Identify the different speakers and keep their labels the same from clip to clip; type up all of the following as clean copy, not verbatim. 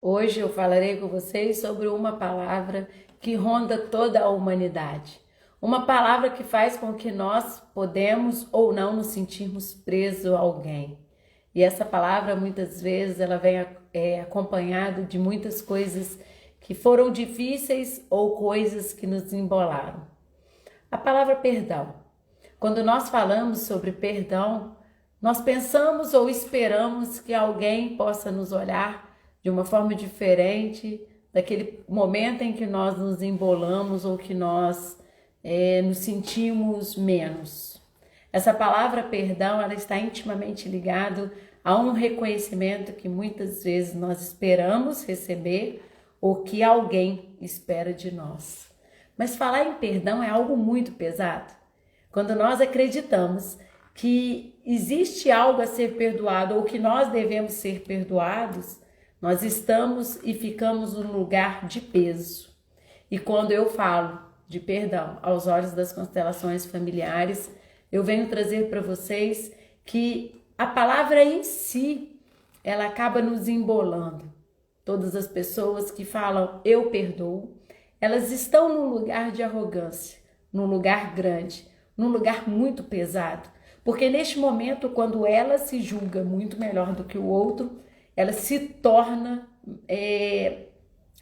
Speaker 1: Hoje eu falarei com vocês sobre uma palavra que ronda toda a humanidade. Uma palavra que faz com que nós podemos ou não nos sentirmos presos a alguém. E essa palavra muitas vezes ela vem acompanhada de muitas coisas que foram difíceis ou coisas que nos embolaram. A palavra perdão. Quando nós falamos sobre perdão, nós pensamos ou esperamos que alguém possa nos olhar de uma forma diferente daquele momento em que nós nos embolamos ou que nós nos sentimos menos. Essa palavra perdão, ela está intimamente ligada a um reconhecimento que muitas vezes nós esperamos receber ou que alguém espera de nós. Mas falar em perdão é algo muito pesado. Quando nós acreditamos que existe algo a ser perdoado ou que nós devemos ser perdoados, nós estamos e ficamos num lugar de peso. E quando eu falo de perdão aos olhos das constelações familiares, eu venho trazer para vocês que a palavra em si, ela acaba nos embolando. Todas as pessoas que falam eu perdoo, elas estão num lugar de arrogância, num lugar grande, num lugar muito pesado. Porque neste momento, quando ela se julga muito melhor do que o outro, ela se torna,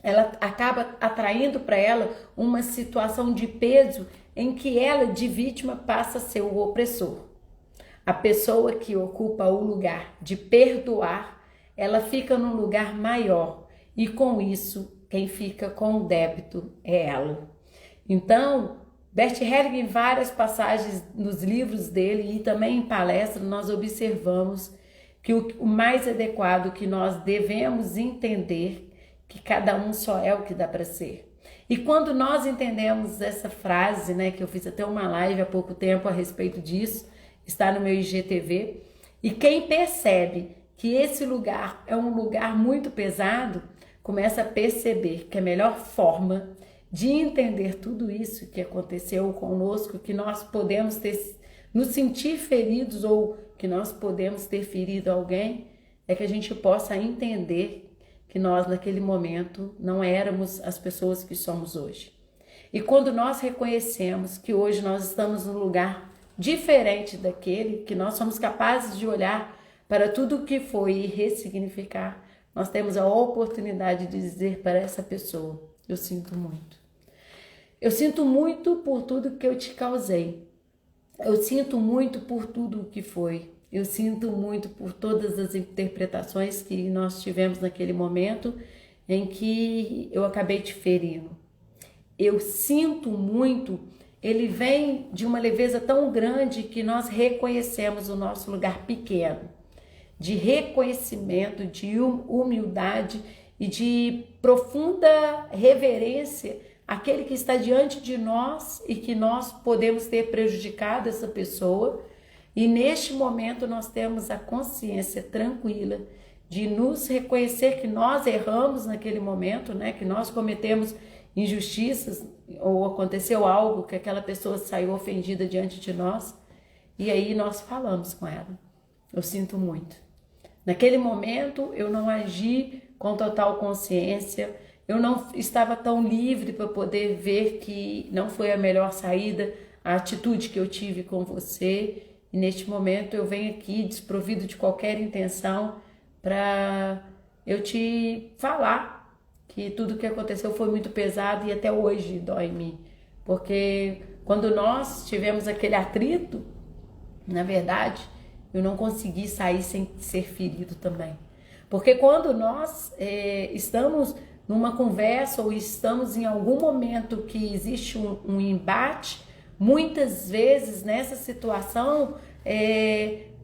Speaker 1: ela acaba atraindo para ela uma situação de peso em que ela, de vítima, passa a ser o opressor. A pessoa que ocupa o lugar de perdoar, ela fica num lugar maior e com isso, quem fica com o débito é ela. Então, Bert Hellinger, em várias passagens nos livros dele e também em palestras, nós observamos que o mais adequado que nós devemos entender que cada um só é o que dá para ser. E quando nós entendemos essa frase, né, que eu fiz até uma live há pouco tempo a respeito disso, está no meu IGTV, e quem percebe que esse lugar é um lugar muito pesado, começa a perceber que a melhor forma de entender tudo isso que aconteceu conosco, que nós podemos nos sentir feridos ou que nós podemos ter ferido alguém, é que a gente possa entender que nós naquele momento não éramos as pessoas que somos hoje. E quando nós reconhecemos que hoje nós estamos num lugar diferente daquele, que nós somos capazes de olhar para tudo o que foi e ressignificar, nós temos a oportunidade de dizer para essa pessoa, eu sinto muito. Eu sinto muito por tudo que eu te causei. Eu sinto muito por tudo o que foi. Eu sinto muito por todas as interpretações que nós tivemos naquele momento em que eu acabei te ferindo. Eu sinto muito, ele vem de uma leveza tão grande que nós reconhecemos o nosso lugar pequeno, de reconhecimento, de humildade e de profunda reverência aquele que está diante de nós e que nós podemos ter prejudicado essa pessoa, e neste momento nós temos a consciência tranquila de nos reconhecer que nós erramos naquele momento, né? Que nós cometemos injustiças ou aconteceu algo que aquela pessoa saiu ofendida diante de nós, e aí nós falamos com ela, eu sinto muito. Naquele momento eu não agi com total consciência, eu não estava tão livre para poder ver que não foi a melhor saída, a atitude que eu tive com você. E neste momento eu venho aqui desprovido de qualquer intenção para eu te falar que tudo que aconteceu foi muito pesado e até hoje dói em mim. Porque quando nós tivemos aquele atrito, na verdade, eu não consegui sair sem ser ferido também. Porque quando nós estamos numa conversa ou estamos em algum momento que existe um embate, muitas vezes nessa situação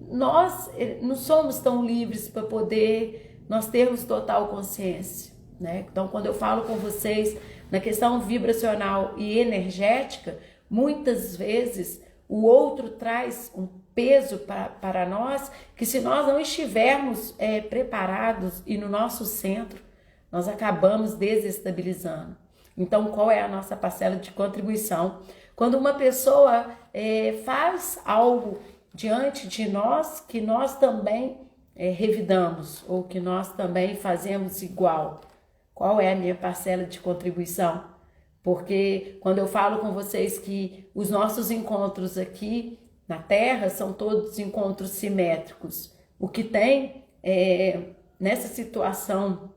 Speaker 1: nós não somos tão livres para poder nós termos total consciência, né? Então quando eu falo com vocês na questão vibracional e energética, muitas vezes o outro traz um peso para nós que se nós não estivermos preparados e no nosso centro, nós acabamos desestabilizando. Então, qual é a nossa parcela de contribuição? Quando uma pessoa faz algo diante de nós, que nós também revidamos ou que nós também fazemos igual? Qual é a minha parcela de contribuição? Porque quando eu falo com vocês que os nossos encontros aqui na Terra são todos encontros simétricos, o que tem nessa situação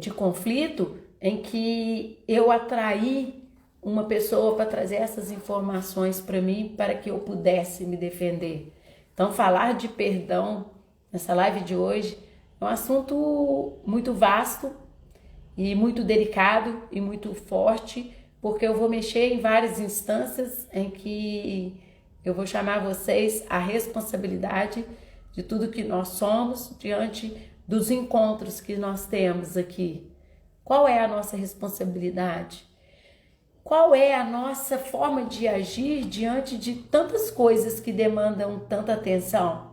Speaker 1: de conflito em que eu atraí uma pessoa para trazer essas informações para mim para que eu pudesse me defender. Então, falar de perdão nessa live de hoje é um assunto muito vasto e muito delicado e muito forte, porque eu vou mexer em várias instâncias em que eu vou chamar vocês à responsabilidade de tudo que nós somos diante dos encontros que nós temos aqui. Qual é a nossa responsabilidade? Qual é a nossa forma de agir diante de tantas coisas que demandam tanta atenção,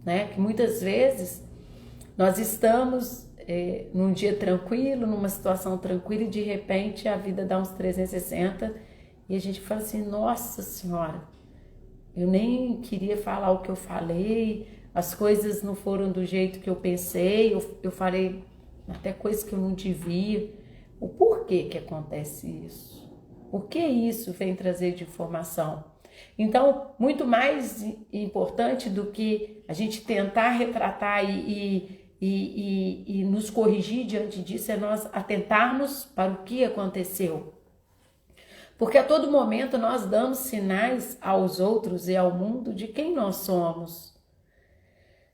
Speaker 1: né? Que muitas vezes nós estamos num dia tranquilo, numa situação tranquila e de repente a vida dá uns 360 e a gente fala assim, nossa senhora, eu nem queria falar o que eu falei, as coisas não foram do jeito que eu pensei, eu falei até coisas que eu não devia. O porquê que acontece isso? O que isso vem trazer de informação? Então, muito mais importante do que a gente tentar retratar e nos corrigir diante disso, é nós atentarmos para o que aconteceu. Porque a todo momento nós damos sinais aos outros e ao mundo de quem nós somos.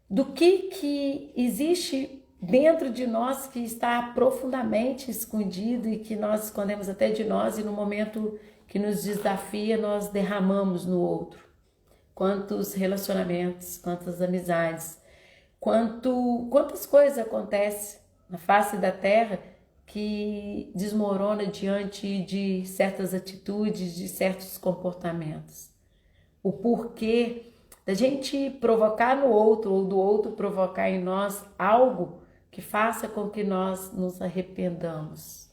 Speaker 1: Do que existe dentro de nós que está profundamente escondido e que nós escondemos até de nós e no momento que nos desafia nós derramamos no outro. Quantos relacionamentos, quantas amizades, quantas coisas acontecem na face da terra que desmorona diante de certas atitudes, de certos comportamentos. O porquê da gente provocar no outro ou do outro provocar em nós algo que faça com que nós nos arrependamos.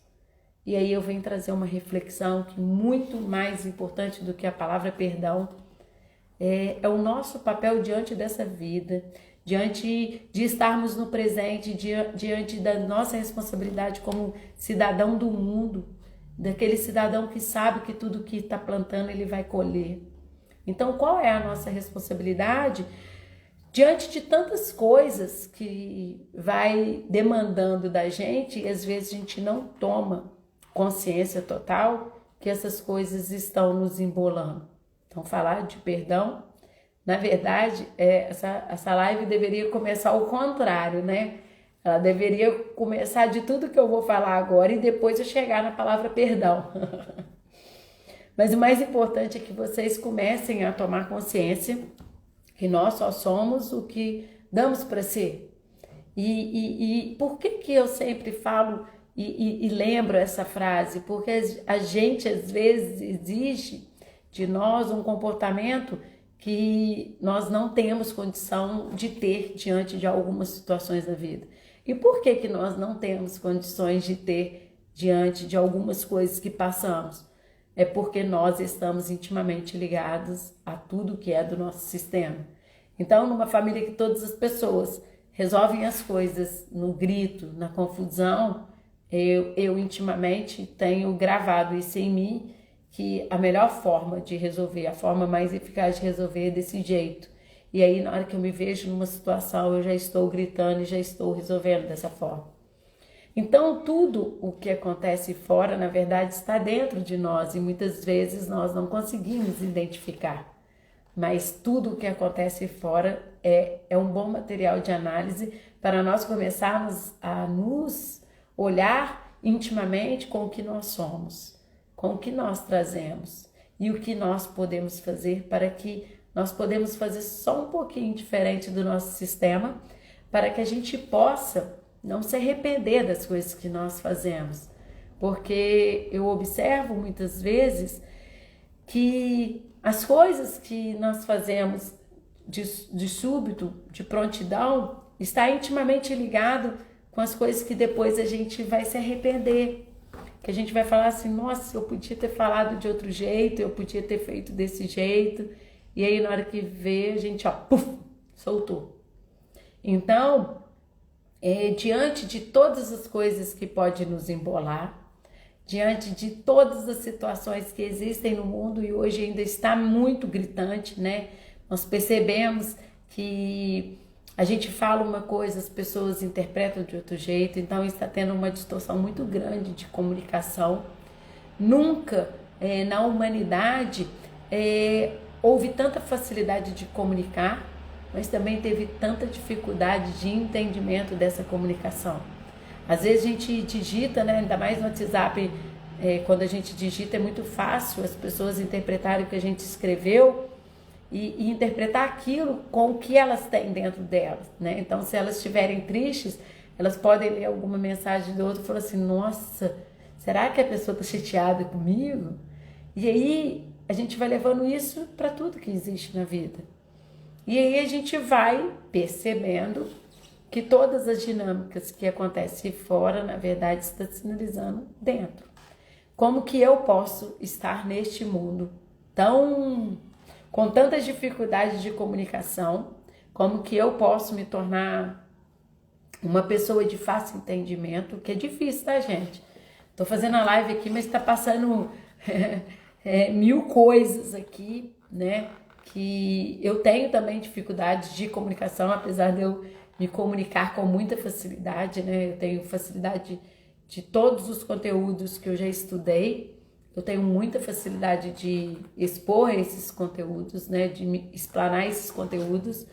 Speaker 1: E aí eu venho trazer uma reflexão que muito mais importante do que a palavra perdão é o nosso papel diante dessa vida, diante de estarmos no presente, diante da nossa responsabilidade como cidadão do mundo, daquele cidadão que sabe que tudo que está plantando ele vai colher. Então, qual é a nossa responsabilidade diante de tantas coisas que vai demandando da gente e às vezes a gente não toma consciência total que essas coisas estão nos embolando? Então, falar de perdão, na verdade, essa live deveria começar ao contrário, né? Ela deveria começar de tudo que eu vou falar agora e depois eu chegar na palavra perdão. Mas o mais importante é que vocês comecem a tomar consciência que nós só somos o que damos para ser. E por que eu sempre falo e lembro essa frase? Porque a gente às vezes exige de nós um comportamento que nós não temos condição de ter diante de algumas situações da vida. E por que nós não temos condições de ter diante de algumas coisas que passamos? É porque nós estamos intimamente ligados a tudo que é do nosso sistema. Então, numa família que todas as pessoas resolvem as coisas no grito, na confusão, eu intimamente tenho gravado isso em mim, que a melhor forma de resolver, a forma mais eficaz de resolver é desse jeito. E aí, na hora que eu me vejo numa situação, eu já estou gritando e já estou resolvendo dessa forma. Então, tudo o que acontece fora, na verdade, está dentro de nós e muitas vezes nós não conseguimos identificar. Mas tudo o que acontece fora é um bom material de análise para nós começarmos a nos olhar intimamente com o que nós somos, com o que nós trazemos e o que nós podemos fazer para que nós podemos fazer só um pouquinho diferente do nosso sistema para que a gente possa não se arrepender das coisas que nós fazemos, porque eu observo muitas vezes que as coisas que nós fazemos de súbito, de prontidão, está intimamente ligado com as coisas que depois a gente vai se arrepender, que a gente vai falar assim, nossa, eu podia ter falado de outro jeito, eu podia ter feito desse jeito, e aí na hora que vê a gente, puf, soltou. Então, diante de todas as coisas que podem nos embolar, diante de todas as situações que existem no mundo e hoje ainda está muito gritante, né? Nós percebemos que a gente fala uma coisa, as pessoas interpretam de outro jeito, então está tendo uma distorção muito grande de comunicação. Nunca na humanidade houve tanta facilidade de comunicar, mas também teve tanta dificuldade de entendimento dessa comunicação. Às vezes a gente digita, né, ainda mais no WhatsApp, quando a gente digita é muito fácil as pessoas interpretarem o que a gente escreveu e interpretar aquilo com o que elas têm dentro delas, né? Então, se elas estiverem tristes, elas podem ler alguma mensagem do outro e falar assim, nossa, será que a pessoa está chateada comigo? E aí a gente vai levando isso para tudo que existe na vida. E aí a gente vai percebendo que todas as dinâmicas que acontecem fora, na verdade, estão sinalizando dentro. Como que eu posso estar neste mundo com tantas dificuldades de comunicação, como que eu posso me tornar uma pessoa de fácil entendimento, que é difícil, tá, gente? Tô fazendo a live aqui, mas tá passando mil coisas aqui, né? Que eu tenho também dificuldades de comunicação, apesar de eu me comunicar com muita facilidade, né? Eu tenho facilidade de todos os conteúdos que eu já estudei, eu tenho muita facilidade de expor esses conteúdos, né? De me explanar esses conteúdos,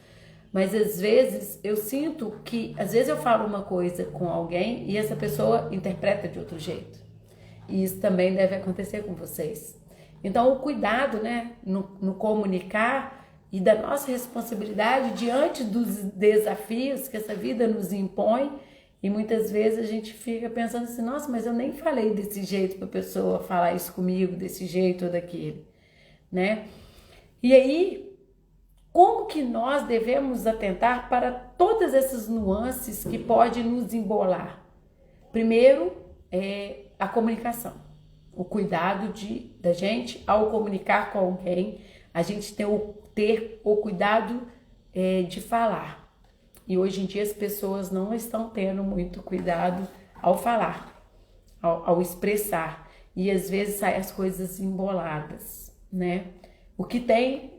Speaker 1: mas às vezes eu sinto que, às vezes eu falo uma coisa com alguém e essa pessoa interpreta de outro jeito. E isso também deve acontecer com vocês. Então, o cuidado, né, no comunicar e da nossa responsabilidade diante dos desafios que essa vida nos impõe. E muitas vezes a gente fica pensando assim, nossa, mas eu nem falei desse jeito para a pessoa falar isso comigo, desse jeito ou daquele, né? E aí, como que nós devemos atentar para todas essas nuances que podem nos embolar? Primeiro, a comunicação. O cuidado da gente ao comunicar com alguém, a gente ter o cuidado de falar. E hoje em dia as pessoas não estão tendo muito cuidado ao falar, ao expressar. E às vezes saem as coisas emboladas, né? O que tem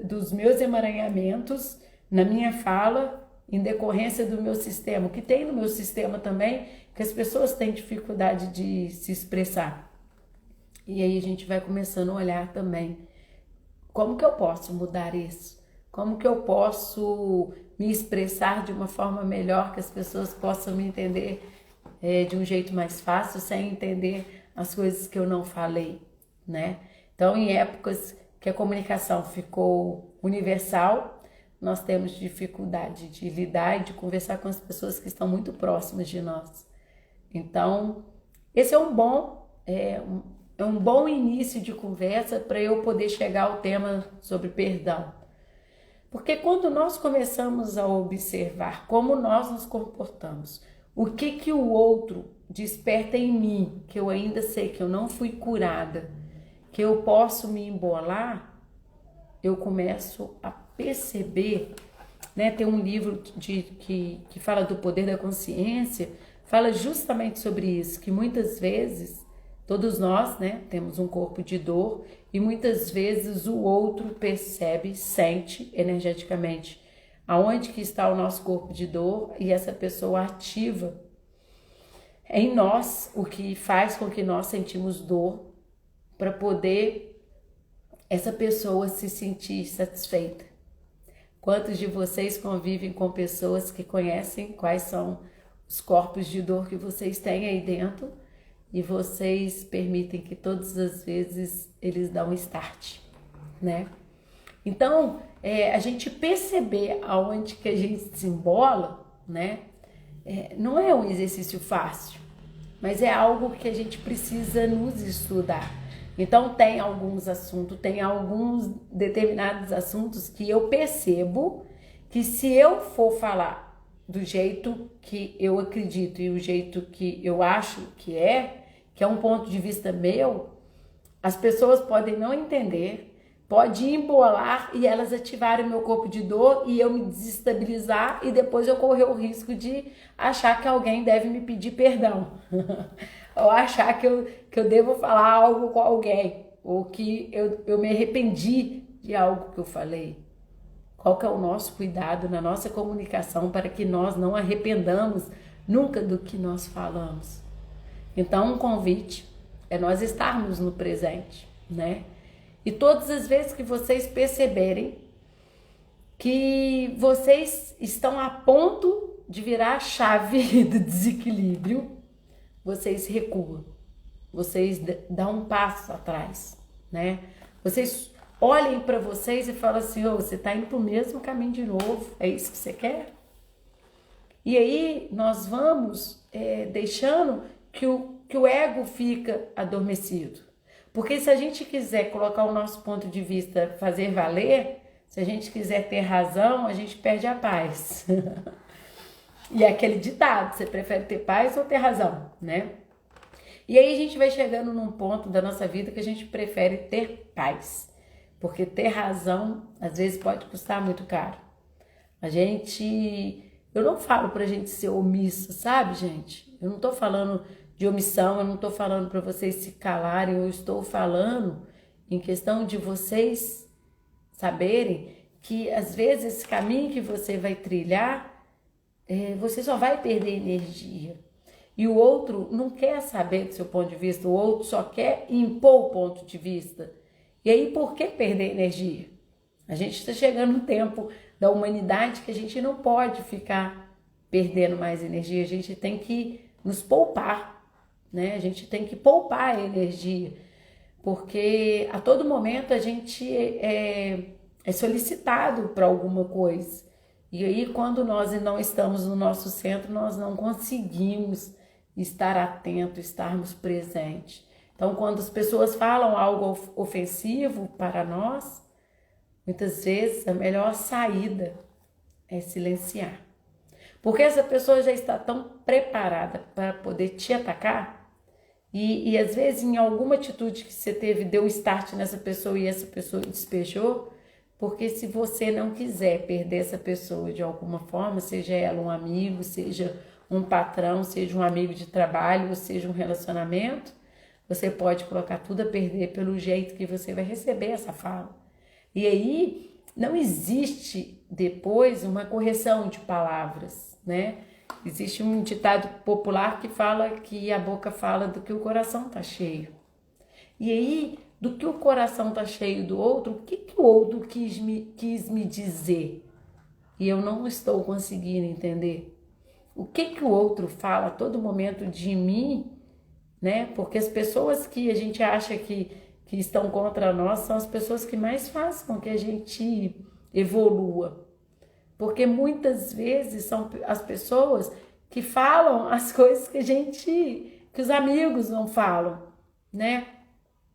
Speaker 1: dos meus emaranhamentos na minha fala, em decorrência do meu sistema, o que tem no meu sistema também, que as pessoas têm dificuldade de se expressar. E aí a gente vai começando a olhar também, como que eu posso mudar isso? Como que eu posso me expressar de uma forma melhor, que as pessoas possam me entender de um jeito mais fácil, sem entender as coisas que eu não falei, né? Então, em épocas que a comunicação ficou universal, nós temos dificuldade de lidar e de conversar com as pessoas que estão muito próximas de nós. Então, esse é um bom início de conversa para eu poder chegar ao tema sobre perdão. Porque quando nós começamos a observar como nós nos comportamos, o que o outro desperta em mim, que eu ainda sei que eu não fui curada, que eu posso me embolar, eu começo a perceber, né? Tem um livro que fala do poder da consciência, fala justamente sobre isso, que muitas vezes todos nós, né, temos um corpo de dor e muitas vezes o outro percebe, sente energeticamente aonde que está o nosso corpo de dor e essa pessoa ativa em nós o que faz com que nós sentimos dor para poder essa pessoa se sentir satisfeita. Quantos de vocês convivem com pessoas que conhecem quais são os corpos de dor que vocês têm aí dentro? E vocês permitem que todas as vezes eles dão um start, né? Então, a gente perceber aonde que a gente se embola, né? Não é um exercício fácil, mas é algo que a gente precisa nos estudar. Então, tem alguns determinados assuntos que eu percebo que se eu for falar do jeito que eu acredito e o jeito que eu acho que é um ponto de vista meu, as pessoas podem não entender, pode embolar e elas ativarem o meu corpo de dor e eu me desestabilizar e depois eu correr o risco de achar que alguém deve me pedir perdão. Ou achar que eu devo falar algo com alguém, ou que eu me arrependi de algo que eu falei. Qual que é o nosso cuidado na nossa comunicação para que nós não arrependamos nunca do que nós falamos? Então, um convite é nós estarmos no presente, né? E todas as vezes que vocês perceberem que vocês estão a ponto de virar a chave do desequilíbrio, vocês recuam, vocês dão um passo atrás, né? Vocês olhem para vocês e falam assim, oh, você está indo para o mesmo caminho de novo, é isso que você quer? E aí nós vamos deixando que o ego fica adormecido. Porque se a gente quiser colocar o nosso ponto de vista, fazer valer, se a gente quiser ter razão, a gente perde a paz. E é aquele ditado, você prefere ter paz ou ter razão, né? E aí a gente vai chegando num ponto da nossa vida que a gente prefere ter paz. Porque ter razão, às vezes, pode custar muito caro. Eu não falo pra gente ser omisso, sabe, gente? Eu não tô falando de omissão, eu não tô falando pra vocês se calarem, eu estou falando em questão de vocês saberem que, às vezes, esse caminho que você vai trilhar, você só vai perder energia. E o outro não quer saber do seu ponto de vista, o outro só quer impor o ponto de vista. E aí, por que perder energia? A gente está chegando no tempo da humanidade que a gente não pode ficar perdendo mais energia, a gente tem que nos poupar, né? A gente tem que poupar a energia, porque a todo momento a gente é solicitado para alguma coisa. E aí, quando nós não estamos no nosso centro, nós não conseguimos estar atento, estarmos presentes. Então, quando as pessoas falam algo ofensivo para nós, muitas vezes a melhor saída é silenciar. Porque essa pessoa já está tão preparada para poder te atacar e às vezes em alguma atitude que você teve, deu start nessa pessoa e essa pessoa despejou, porque se você não quiser perder essa pessoa de alguma forma, seja ela um amigo, seja um patrão, seja um amigo de trabalho, ou seja um relacionamento, você pode colocar tudo a perder pelo jeito que você vai receber essa fala. E aí não existe depois uma correção de palavras, né? Existe um ditado popular que fala que a boca fala do que o coração está cheio. E aí, do que o coração está cheio do outro, o que o outro quis me dizer? E eu não estou conseguindo entender. O que o outro fala a todo momento de mim, né? Porque as pessoas que a gente acha que estão contra nós são as pessoas que mais fazem com que a gente evolua. Porque muitas vezes são as pessoas que falam as coisas que os amigos não falam, né?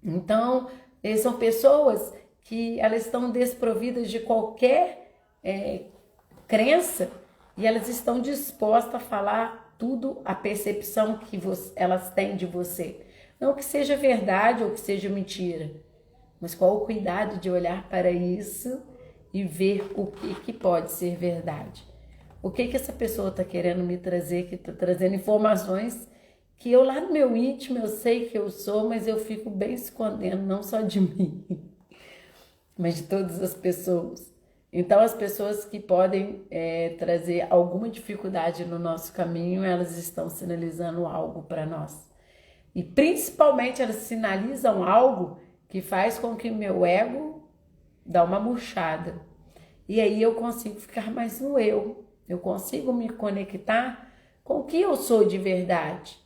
Speaker 1: Então, são pessoas que elas estão desprovidas de qualquer crença e elas estão dispostas a falar tudo, a percepção que elas têm de você. Não que seja verdade ou que seja mentira, mas qual o cuidado de olhar para isso e ver o que pode ser verdade. O que essa pessoa está querendo me trazer, que está trazendo informações que eu lá no meu íntimo eu sei que eu sou, mas eu fico bem escondendo, não só de mim, mas de todas as pessoas. Então as pessoas que podem trazer alguma dificuldade no nosso caminho, elas estão sinalizando algo para nós. E principalmente elas sinalizam algo que faz com que o meu ego dá uma murchada. E aí eu consigo ficar mais no eu. Eu consigo me conectar com o que eu sou de verdade.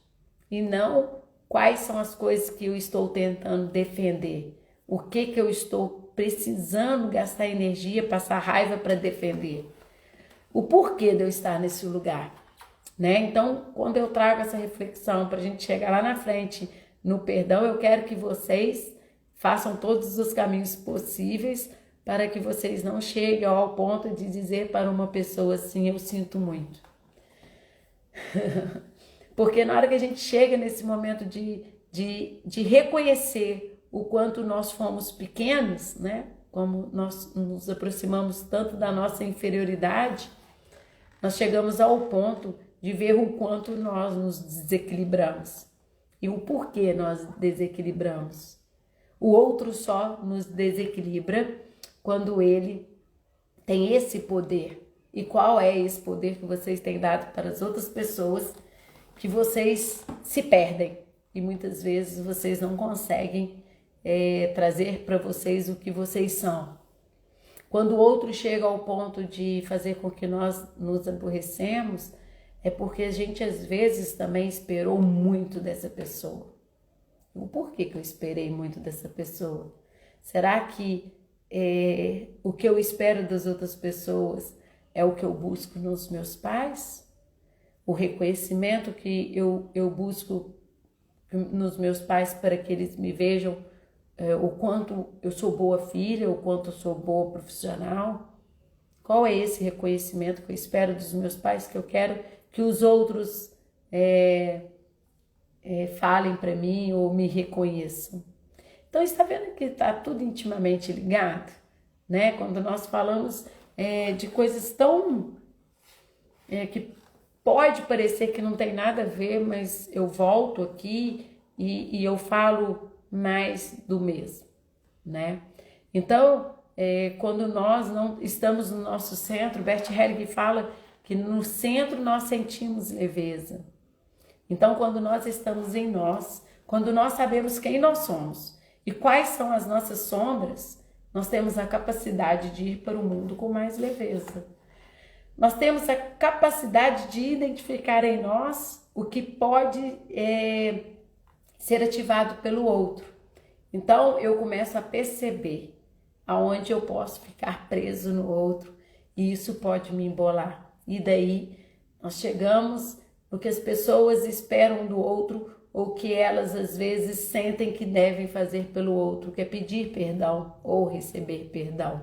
Speaker 1: E não quais são as coisas que eu estou tentando defender. O que eu estou precisando gastar energia, passar raiva para defender. O porquê de eu estar nesse lugar. Né? Então, quando eu trago essa reflexão para a gente chegar lá na frente no perdão, eu quero que vocês façam todos os caminhos possíveis para que vocês não cheguem ao ponto de dizer para uma pessoa assim, eu sinto muito. Porque na hora que a gente chega nesse momento de reconhecer o quanto nós fomos pequenos, né? como nós nos aproximamos tanto da nossa inferioridade, nós chegamos ao ponto de ver o quanto nós nos desequilibramos e o porquê nós desequilibramos. O outro só nos desequilibra quando ele tem esse poder. E qual é esse poder que vocês têm dado para as outras pessoas que vocês se perdem? E muitas vezes vocês não conseguem trazer para vocês o que vocês são. Quando o outro chega ao ponto de fazer com que nós nos aborrecemos, é porque a gente às vezes também esperou muito dessa pessoa. O porquê que eu esperei muito dessa pessoa? Será que o que eu espero das outras pessoas é o que eu busco nos meus pais? O reconhecimento que eu busco nos meus pais para que eles me vejam o quanto eu sou boa filha, o quanto eu sou boa profissional? Qual é esse reconhecimento que eu espero dos meus pais, que eu quero que os outros falem para mim ou me reconheçam? Então, está vendo que está tudo intimamente ligado, né? Quando nós falamos de coisas tão que pode parecer que não tem nada a ver, mas eu volto aqui e eu falo mais do mesmo, né? Então, quando nós não estamos no nosso centro, Bert Helling fala que no centro nós sentimos leveza. Então, quando nós estamos em nós, quando nós sabemos quem nós somos e quais são as nossas sombras, nós temos a capacidade de ir para o mundo com mais leveza. Nós temos a capacidade de identificar em nós o que pode ser ativado pelo outro. Então, eu começo a perceber aonde eu posso ficar preso no outro e isso pode me embolar. E daí, nós chegamos no que as pessoas esperam do outro ou que elas, às vezes, sentem que devem fazer pelo outro, que é pedir perdão ou receber perdão.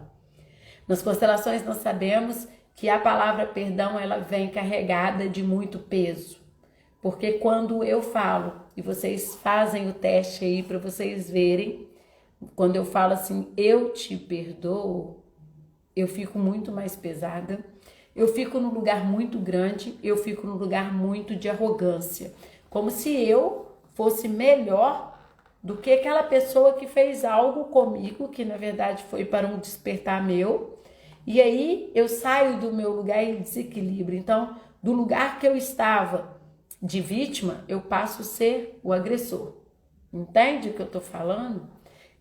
Speaker 1: Nas constelações, nós sabemos que a palavra perdão, ela vem carregada de muito peso. Porque quando eu falo, e vocês fazem o teste aí para vocês verem, quando eu falo assim, eu te perdoo, eu fico muito mais pesada, eu fico num lugar muito grande, eu fico num lugar muito de arrogância, como se eu fosse melhor do que aquela pessoa que fez algo comigo, que na verdade foi para um despertar meu, e aí eu saio do meu lugar em desequilíbrio. Então, do lugar que eu estava de vítima, eu passo a ser o agressor. Entende o que eu tô falando?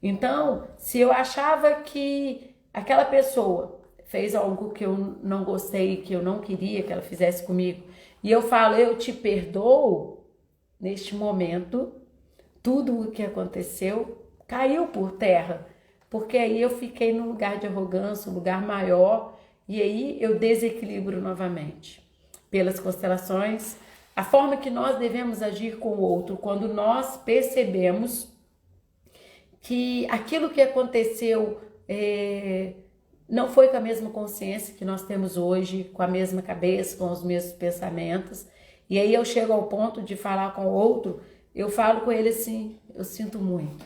Speaker 1: Então, se eu achava que aquela pessoa fez algo que eu não gostei, que eu não queria que ela fizesse comigo, e eu falo, eu te perdoo, neste momento, tudo o que aconteceu caiu por terra, porque aí eu fiquei num lugar de arrogância, um lugar maior, e aí eu desequilibro novamente. Pelas constelações, a forma que nós devemos agir com o outro, quando nós percebemos que aquilo que aconteceu não foi com a mesma consciência que nós temos hoje, com a mesma cabeça, com os mesmos pensamentos, e aí eu chego ao ponto de falar com o outro, eu falo com ele assim, eu sinto muito.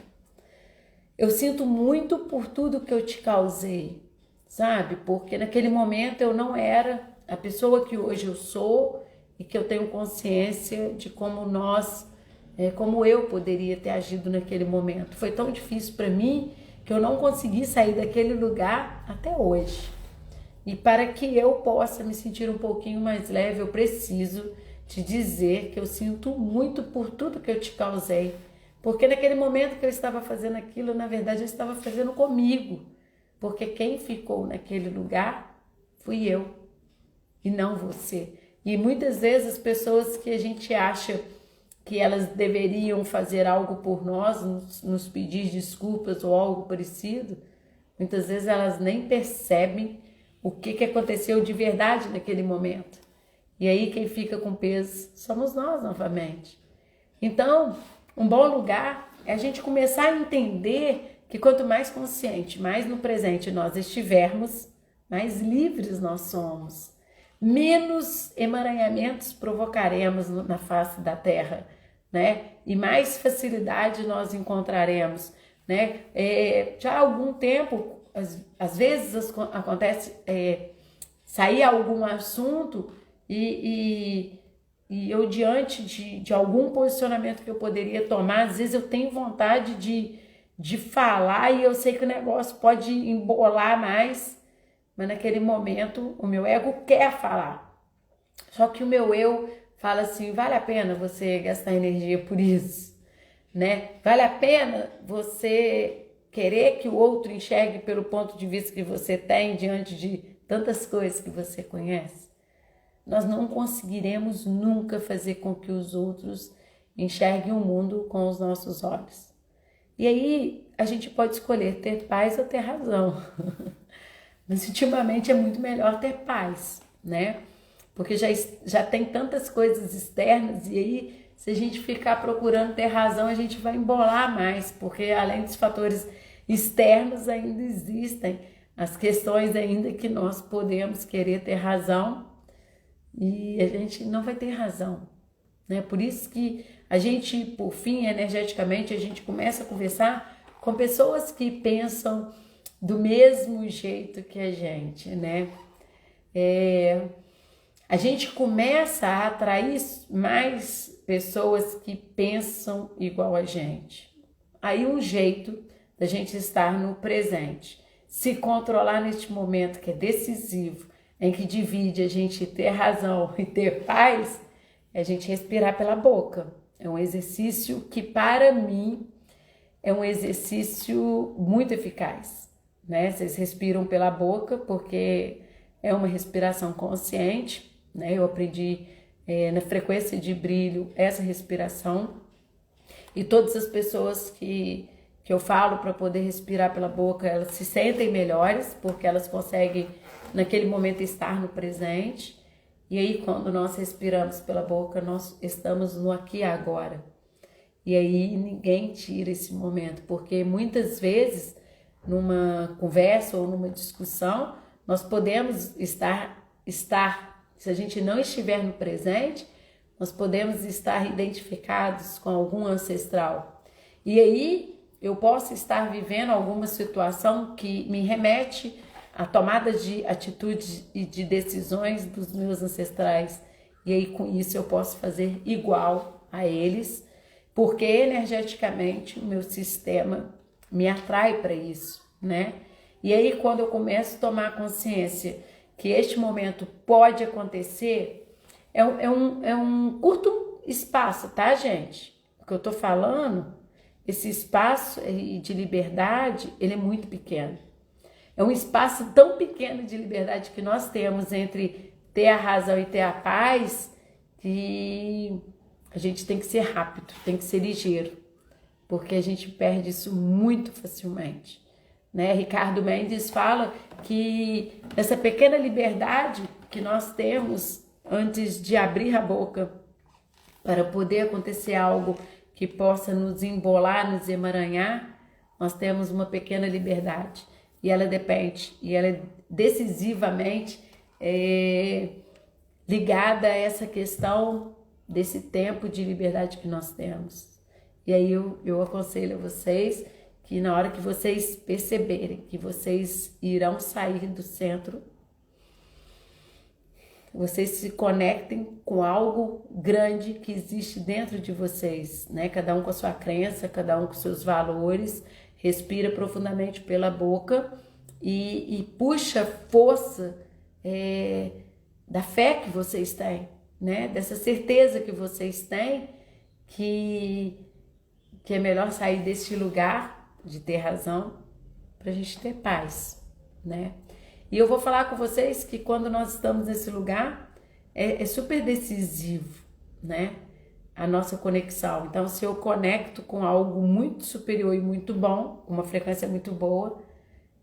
Speaker 1: Eu sinto muito por tudo que eu te causei, sabe? Porque naquele momento eu não era a pessoa que hoje eu sou e que eu tenho consciência de como eu poderia ter agido naquele momento. Foi tão difícil para mim que eu não consegui sair daquele lugar até hoje. E para que eu possa me sentir um pouquinho mais leve, eu preciso te dizer que eu sinto muito por tudo que eu te causei. Porque naquele momento que eu estava fazendo aquilo, na verdade eu estava fazendo comigo. Porque quem ficou naquele lugar fui eu e não você. E muitas vezes as pessoas que a gente acha que elas deveriam fazer algo por nós, nos pedir desculpas ou algo parecido, muitas vezes elas nem percebem o que aconteceu de verdade naquele momento. E aí quem fica com peso somos nós novamente. Então, um bom lugar é a gente começar a entender que quanto mais consciente, mais no presente nós estivermos, mais livres nós somos. Menos emaranhamentos provocaremos na face da terra, né? E mais facilidade nós encontraremos, né? Já há algum tempo às vezes acontece sair algum assunto e eu, diante de algum posicionamento que eu poderia tomar, às vezes eu tenho vontade de falar e eu sei que o negócio pode embolar mais, mas naquele momento o meu ego quer falar. Só que o meu eu fala assim, vale a pena você gastar energia por isso, né? Vale a pena você querer que o outro enxergue pelo ponto de vista que você tem diante de tantas coisas que você conhece? Nós não conseguiremos nunca fazer com que os outros enxerguem o mundo com os nossos olhos. E aí a gente pode escolher ter paz ou ter razão. Mas ultimamente é muito melhor ter paz, né? Porque já tem tantas coisas externas e aí se a gente ficar procurando ter razão, a gente vai embolar mais, porque além dos fatores externos ainda existem as questões ainda que nós podemos querer ter razão e a gente não vai ter razão, né? Por isso que a gente, por fim, energeticamente, a gente começa a conversar com pessoas que pensam do mesmo jeito que a gente, né? A gente começa a atrair mais pessoas que pensam igual a gente. Aí um jeito da gente estar no presente, se controlar neste momento que é decisivo, em que divide a gente ter razão e ter paz, é a gente respirar pela boca. É um exercício que, para mim, é um exercício muito eficaz, né? Vocês respiram pela boca porque é uma respiração consciente, né? Eu aprendi na frequência de brilho essa respiração e todas as pessoas que eu falo para poder respirar pela boca, elas se sentem melhores porque elas conseguem naquele momento estar no presente. E aí quando nós respiramos pela boca, nós estamos no aqui e agora. E aí ninguém tira esse momento, porque muitas vezes numa conversa ou numa discussão, nós podemos estar, se a gente não estiver no presente, nós podemos estar identificados com algum ancestral. E aí eu posso estar vivendo alguma situação que me remete à tomada de atitudes e de decisões dos meus ancestrais. E aí com isso eu posso fazer igual a eles, porque energeticamente o meu sistema me atrai para isso, né? E aí quando eu começo a tomar consciência que este momento pode acontecer, é um curto espaço, tá, gente? O que eu tô falando, esse espaço de liberdade, ele é muito pequeno. É um espaço tão pequeno de liberdade que nós temos entre ter a razão e ter a paz, que a gente tem que ser rápido, tem que ser ligeiro, porque a gente perde isso muito facilmente, né? Ricardo Mendes fala que essa pequena liberdade que nós temos antes de abrir a boca para poder acontecer algo que possa nos embolar, nos emaranhar, nós temos uma pequena liberdade e ela depende, e ela é decisivamente ligada a essa questão desse tempo de liberdade que nós temos. E aí eu aconselho a vocês que na hora que vocês perceberem que vocês irão sair do centro, vocês se conectem com algo grande que existe dentro de vocês, né? Cada um com a sua crença, cada um com seus valores, respira profundamente pela boca e puxa força da fé que vocês têm, né? Dessa certeza que vocês têm que é melhor sair desse lugar de ter razão para a gente ter paz, né? E eu vou falar com vocês que quando nós estamos nesse lugar é super decisivo, né? A nossa conexão. Então, se eu conecto com algo muito superior e muito bom, uma frequência muito boa,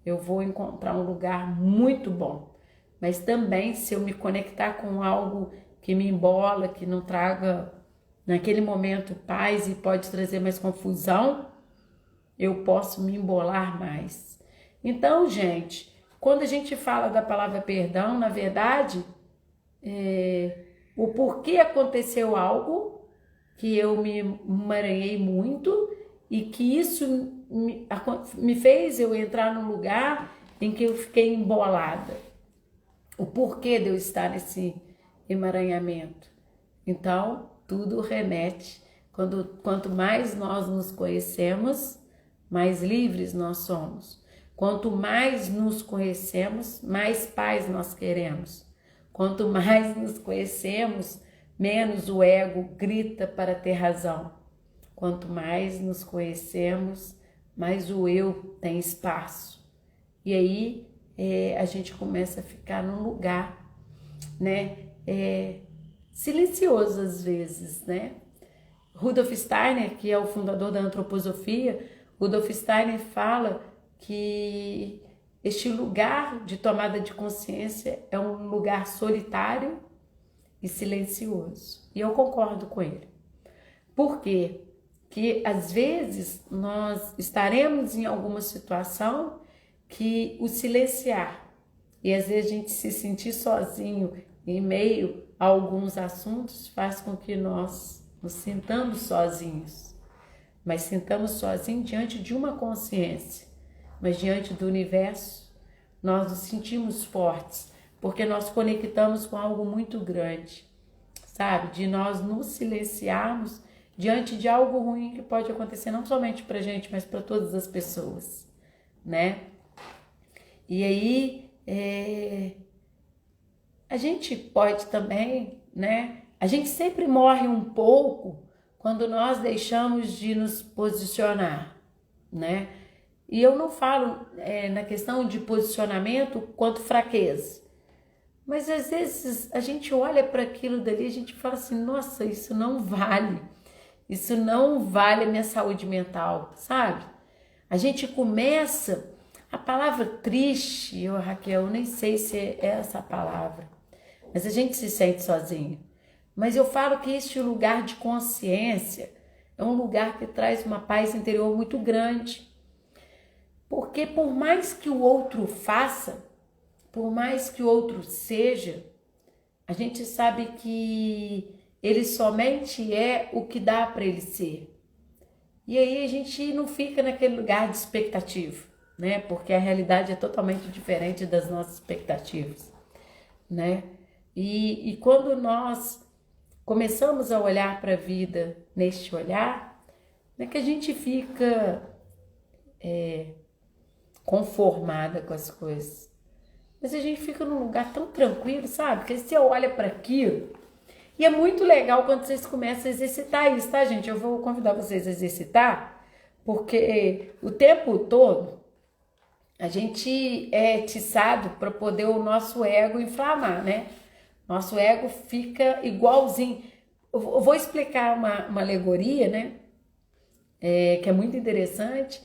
Speaker 1: eu vou encontrar um lugar muito bom. Mas também, se eu me conectar com algo que me embola, que não traga naquele momento paz e pode trazer mais confusão, eu posso me embolar mais. Então, gente, quando a gente fala da palavra perdão, na verdade, o porquê aconteceu algo que eu me emaranhei muito e que isso me fez eu entrar num lugar em que eu fiquei embolada. O porquê de eu estar nesse emaranhamento. Então, tudo remete. Quanto mais nós nos conhecemos, mais livres nós somos. Quanto mais nos conhecemos, mais paz nós queremos. Quanto mais nos conhecemos, menos o ego grita para ter razão. Quanto mais nos conhecemos, mais o eu tem espaço. E aí a gente começa a ficar num lugar, né, silencioso às vezes, né? Rudolf Steiner, que é o fundador da antroposofia, Rudolf Steiner fala que este lugar de tomada de consciência é um lugar solitário e silencioso. E eu concordo com ele. Por quê? Que às vezes nós estaremos em alguma situação que o silenciar, e às vezes a gente se sentir sozinho em meio a alguns assuntos faz com que nós nos sintamos sozinhos, mas sintamos sozinhos diante de uma consciência, mas diante do universo nós nos sentimos fortes, porque nós conectamos com algo muito grande, sabe? De nós nos silenciarmos diante de algo ruim que pode acontecer não somente pra gente, mas para todas as pessoas, né? E aí, a gente pode também, né? A gente sempre morre um pouco quando nós deixamos de nos posicionar, né? E eu não falo na questão de posicionamento quanto fraqueza, mas às vezes a gente olha para aquilo dali e a gente fala assim, nossa, isso não vale a minha saúde mental, sabe? A gente começa... A palavra triste, Raquel, eu nem sei se é essa a palavra, mas a gente se sente sozinho. Mas eu falo que este lugar de consciência é um lugar que traz uma paz interior muito grande. Porque por mais que o outro faça, por mais que o outro seja, a gente sabe que ele somente é o que dá para ele ser. E aí a gente não fica naquele lugar de expectativa, né? Porque a realidade é totalmente diferente das nossas expectativas, né? E quando nós começamos a olhar para a vida neste olhar, não é que a gente fica conformada com as coisas, mas a gente fica num lugar tão tranquilo, sabe? Que você olha para aquilo e é muito legal quando vocês começam a exercitar isso, tá, gente? Eu vou convidar vocês a exercitar, porque o tempo todo a gente é atiçado para poder o nosso ego inflamar, né? Nosso ego fica igualzinho. Eu vou explicar uma alegoria, né? Que é muito interessante,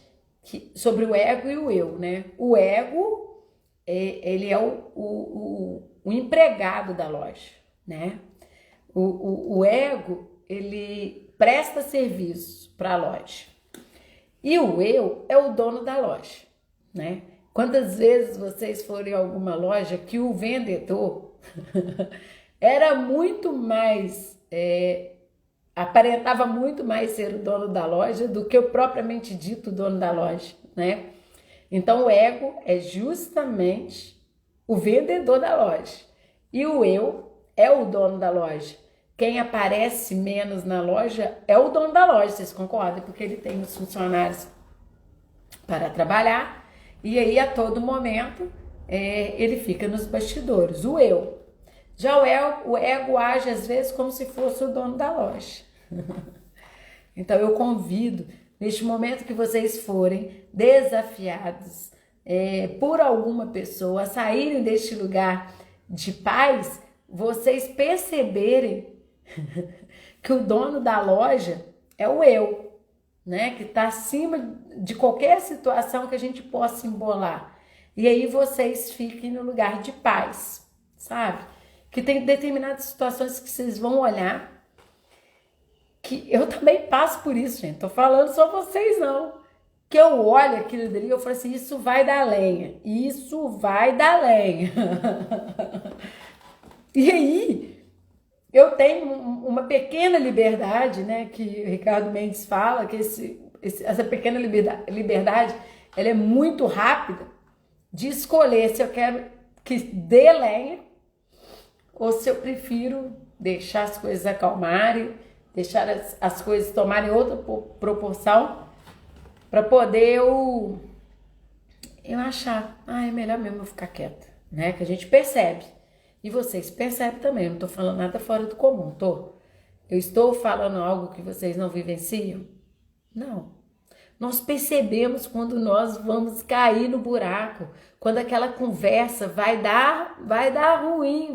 Speaker 1: sobre o ego e o eu, né? O ego, ele é o empregado da loja, né? O ego, ele presta serviço para a loja. E o eu é o dono da loja, né? Quantas vezes vocês foram em alguma loja que o vendedor era muito mais, aparentava muito mais ser o dono da loja do que o propriamente dito dono da loja, né? Então o ego é justamente o vendedor da loja e o eu é o dono da loja. Quem aparece menos na loja é o dono da loja, vocês concordam? Porque ele tem os funcionários para trabalhar e aí a todo momento ele fica nos bastidores, o eu. Já o ego age às vezes como se fosse o dono da loja. Então eu convido, neste momento que vocês forem desafiados por alguma pessoa a saírem deste lugar de paz, vocês perceberem que o dono da loja é o eu, né? Que está acima de qualquer situação que a gente possa embolar. E aí vocês fiquem no lugar de paz, sabe? Que tem determinadas situações que vocês vão olhar, que eu também passo por isso, gente. Tô falando só vocês não. Que eu olho aquilo dali e eu falo assim, isso vai dar lenha. Isso vai dar lenha. E aí, eu tenho uma pequena liberdade, né, que o Ricardo Mendes fala, que essa pequena liberdade, ela é muito rápida, de escolher se eu quero que dê lenha ou se eu prefiro deixar as coisas acalmarem, deixar as coisas tomarem outra proporção para poder eu achar, é melhor mesmo eu ficar quieta, né? Que a gente percebe. E vocês percebem também, eu não tô falando nada fora do comum, tô? Eu estou falando algo que vocês não vivenciam? Não. Nós percebemos quando nós vamos cair no buraco, quando aquela conversa vai dar ruim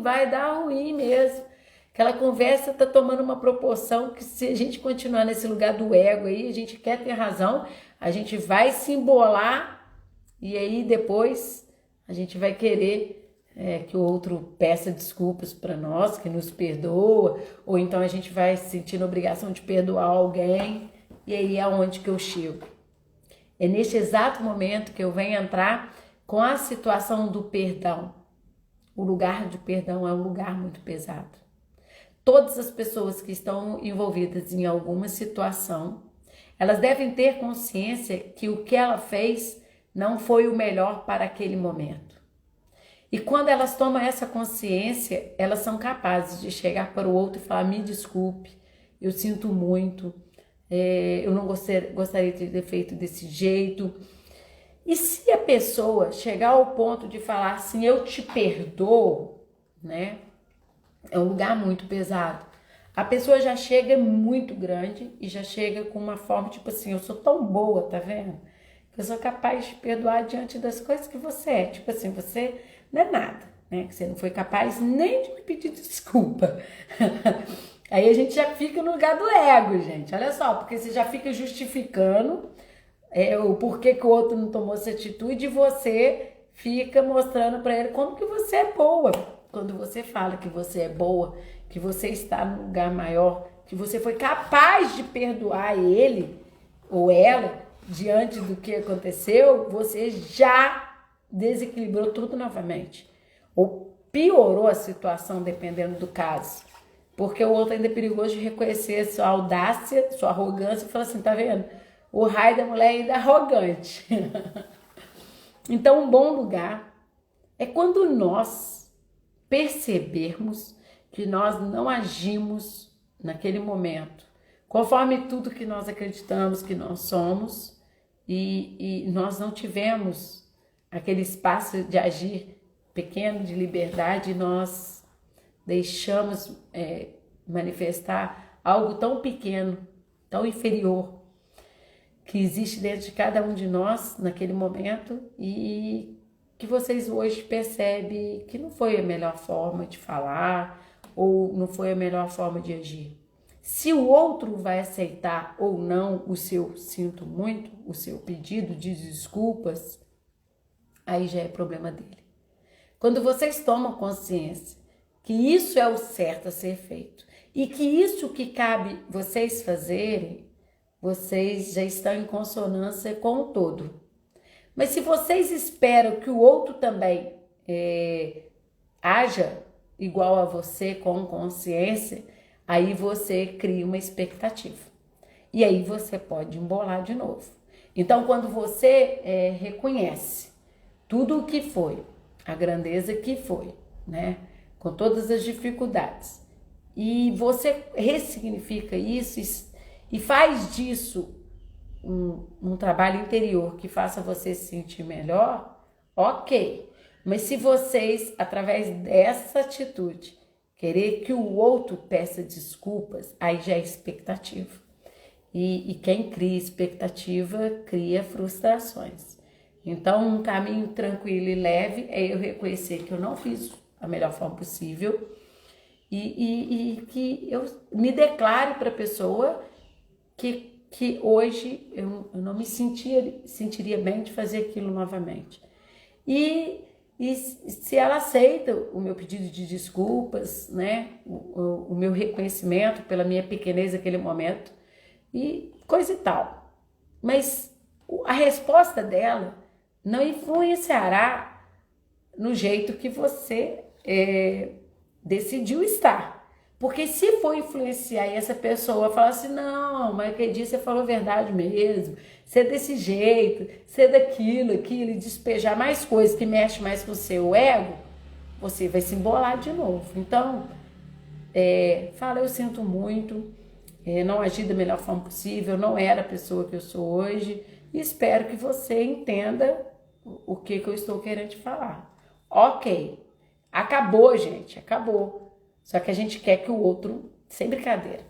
Speaker 1: mesmo. Aquela conversa tá tomando uma proporção que se a gente continuar nesse lugar do ego aí, a gente quer ter razão, a gente vai se embolar e aí depois a gente vai querer que o outro peça desculpas para nós, que nos perdoa, ou então a gente vai se sentir na obrigação de perdoar alguém, e aí é onde que eu chego. É neste exato momento que eu venho entrar com a situação do perdão. O lugar de perdão é um lugar muito pesado. Todas as pessoas que estão envolvidas em alguma situação, elas devem ter consciência que o que ela fez não foi o melhor para aquele momento. E quando elas tomam essa consciência, elas são capazes de chegar para o outro e falar, me desculpe, eu sinto muito, eu não gostaria de ter feito desse jeito. E se a pessoa chegar ao ponto de falar assim, eu te perdoo, né? É um lugar muito pesado. A pessoa já chega muito grande e já chega com uma forma tipo assim, eu sou tão boa, tá vendo? Eu sou capaz de perdoar diante das coisas que você é. Tipo assim, você não é nada, né? Que você não foi capaz nem de me pedir desculpa. Aí a gente já fica no lugar do ego, gente. Olha só, porque você já fica justificando o porquê que o outro não tomou essa atitude e você fica mostrando para ele como que você é boa. Quando você fala que você é boa, que você está num lugar maior, que você foi capaz de perdoar ele ou ela diante do que aconteceu, você já desequilibrou tudo novamente. Ou piorou a situação, dependendo do caso. Porque o outro ainda é perigoso de reconhecer sua audácia, sua arrogância e falar assim, tá vendo? O raio da mulher ainda é arrogante. Então, um bom lugar é quando nós percebermos que nós não agimos naquele momento, conforme tudo que nós acreditamos que nós somos e nós não tivemos aquele espaço de agir pequeno, de liberdade, nós deixamos manifestar algo tão pequeno, tão inferior, que existe dentro de cada um de nós naquele momento e que vocês hoje percebem que não foi a melhor forma de falar ou não foi a melhor forma de agir. Se o outro vai aceitar ou não o seu sinto muito, o seu pedido de desculpas, aí já é problema dele. Quando vocês tomam consciência que isso é o certo a ser feito e que isso que cabe vocês fazerem, vocês já estão em consonância com o todo. Mas se vocês esperam que o outro também haja igual a você, com consciência, aí você cria uma expectativa. E aí você pode embolar de novo. Então, quando você reconhece tudo o que foi, a grandeza que foi, né? Com todas as dificuldades, e você ressignifica isso e faz disso um trabalho interior que faça você se sentir melhor, ok. Mas se vocês, através dessa atitude, querer que o outro peça desculpas, aí já é expectativa. E quem cria expectativa, cria frustrações. Então, um caminho tranquilo e leve é eu reconhecer que eu não fiz a melhor forma possível e que eu me declare para a pessoa que hoje eu não me sentiria bem de fazer aquilo novamente. E se ela aceita o meu pedido de desculpas, né, o meu reconhecimento pela minha pequenez naquele momento, e coisa e tal. Mas a resposta dela não influenciará no jeito que você decidiu estar. Porque se for influenciar e essa pessoa falar assim, não, mas aquele dia você falou a verdade mesmo, você é desse jeito, você é daquilo, aquilo, e despejar mais coisas que mexem mais com o seu ego, você vai se embolar de novo. Então, fala, eu sinto muito, não agi da melhor forma possível, não era a pessoa que eu sou hoje, e espero que você entenda o que eu estou querendo te falar. Ok, acabou, gente, acabou. Só que a gente quer que o outro, sem brincadeira,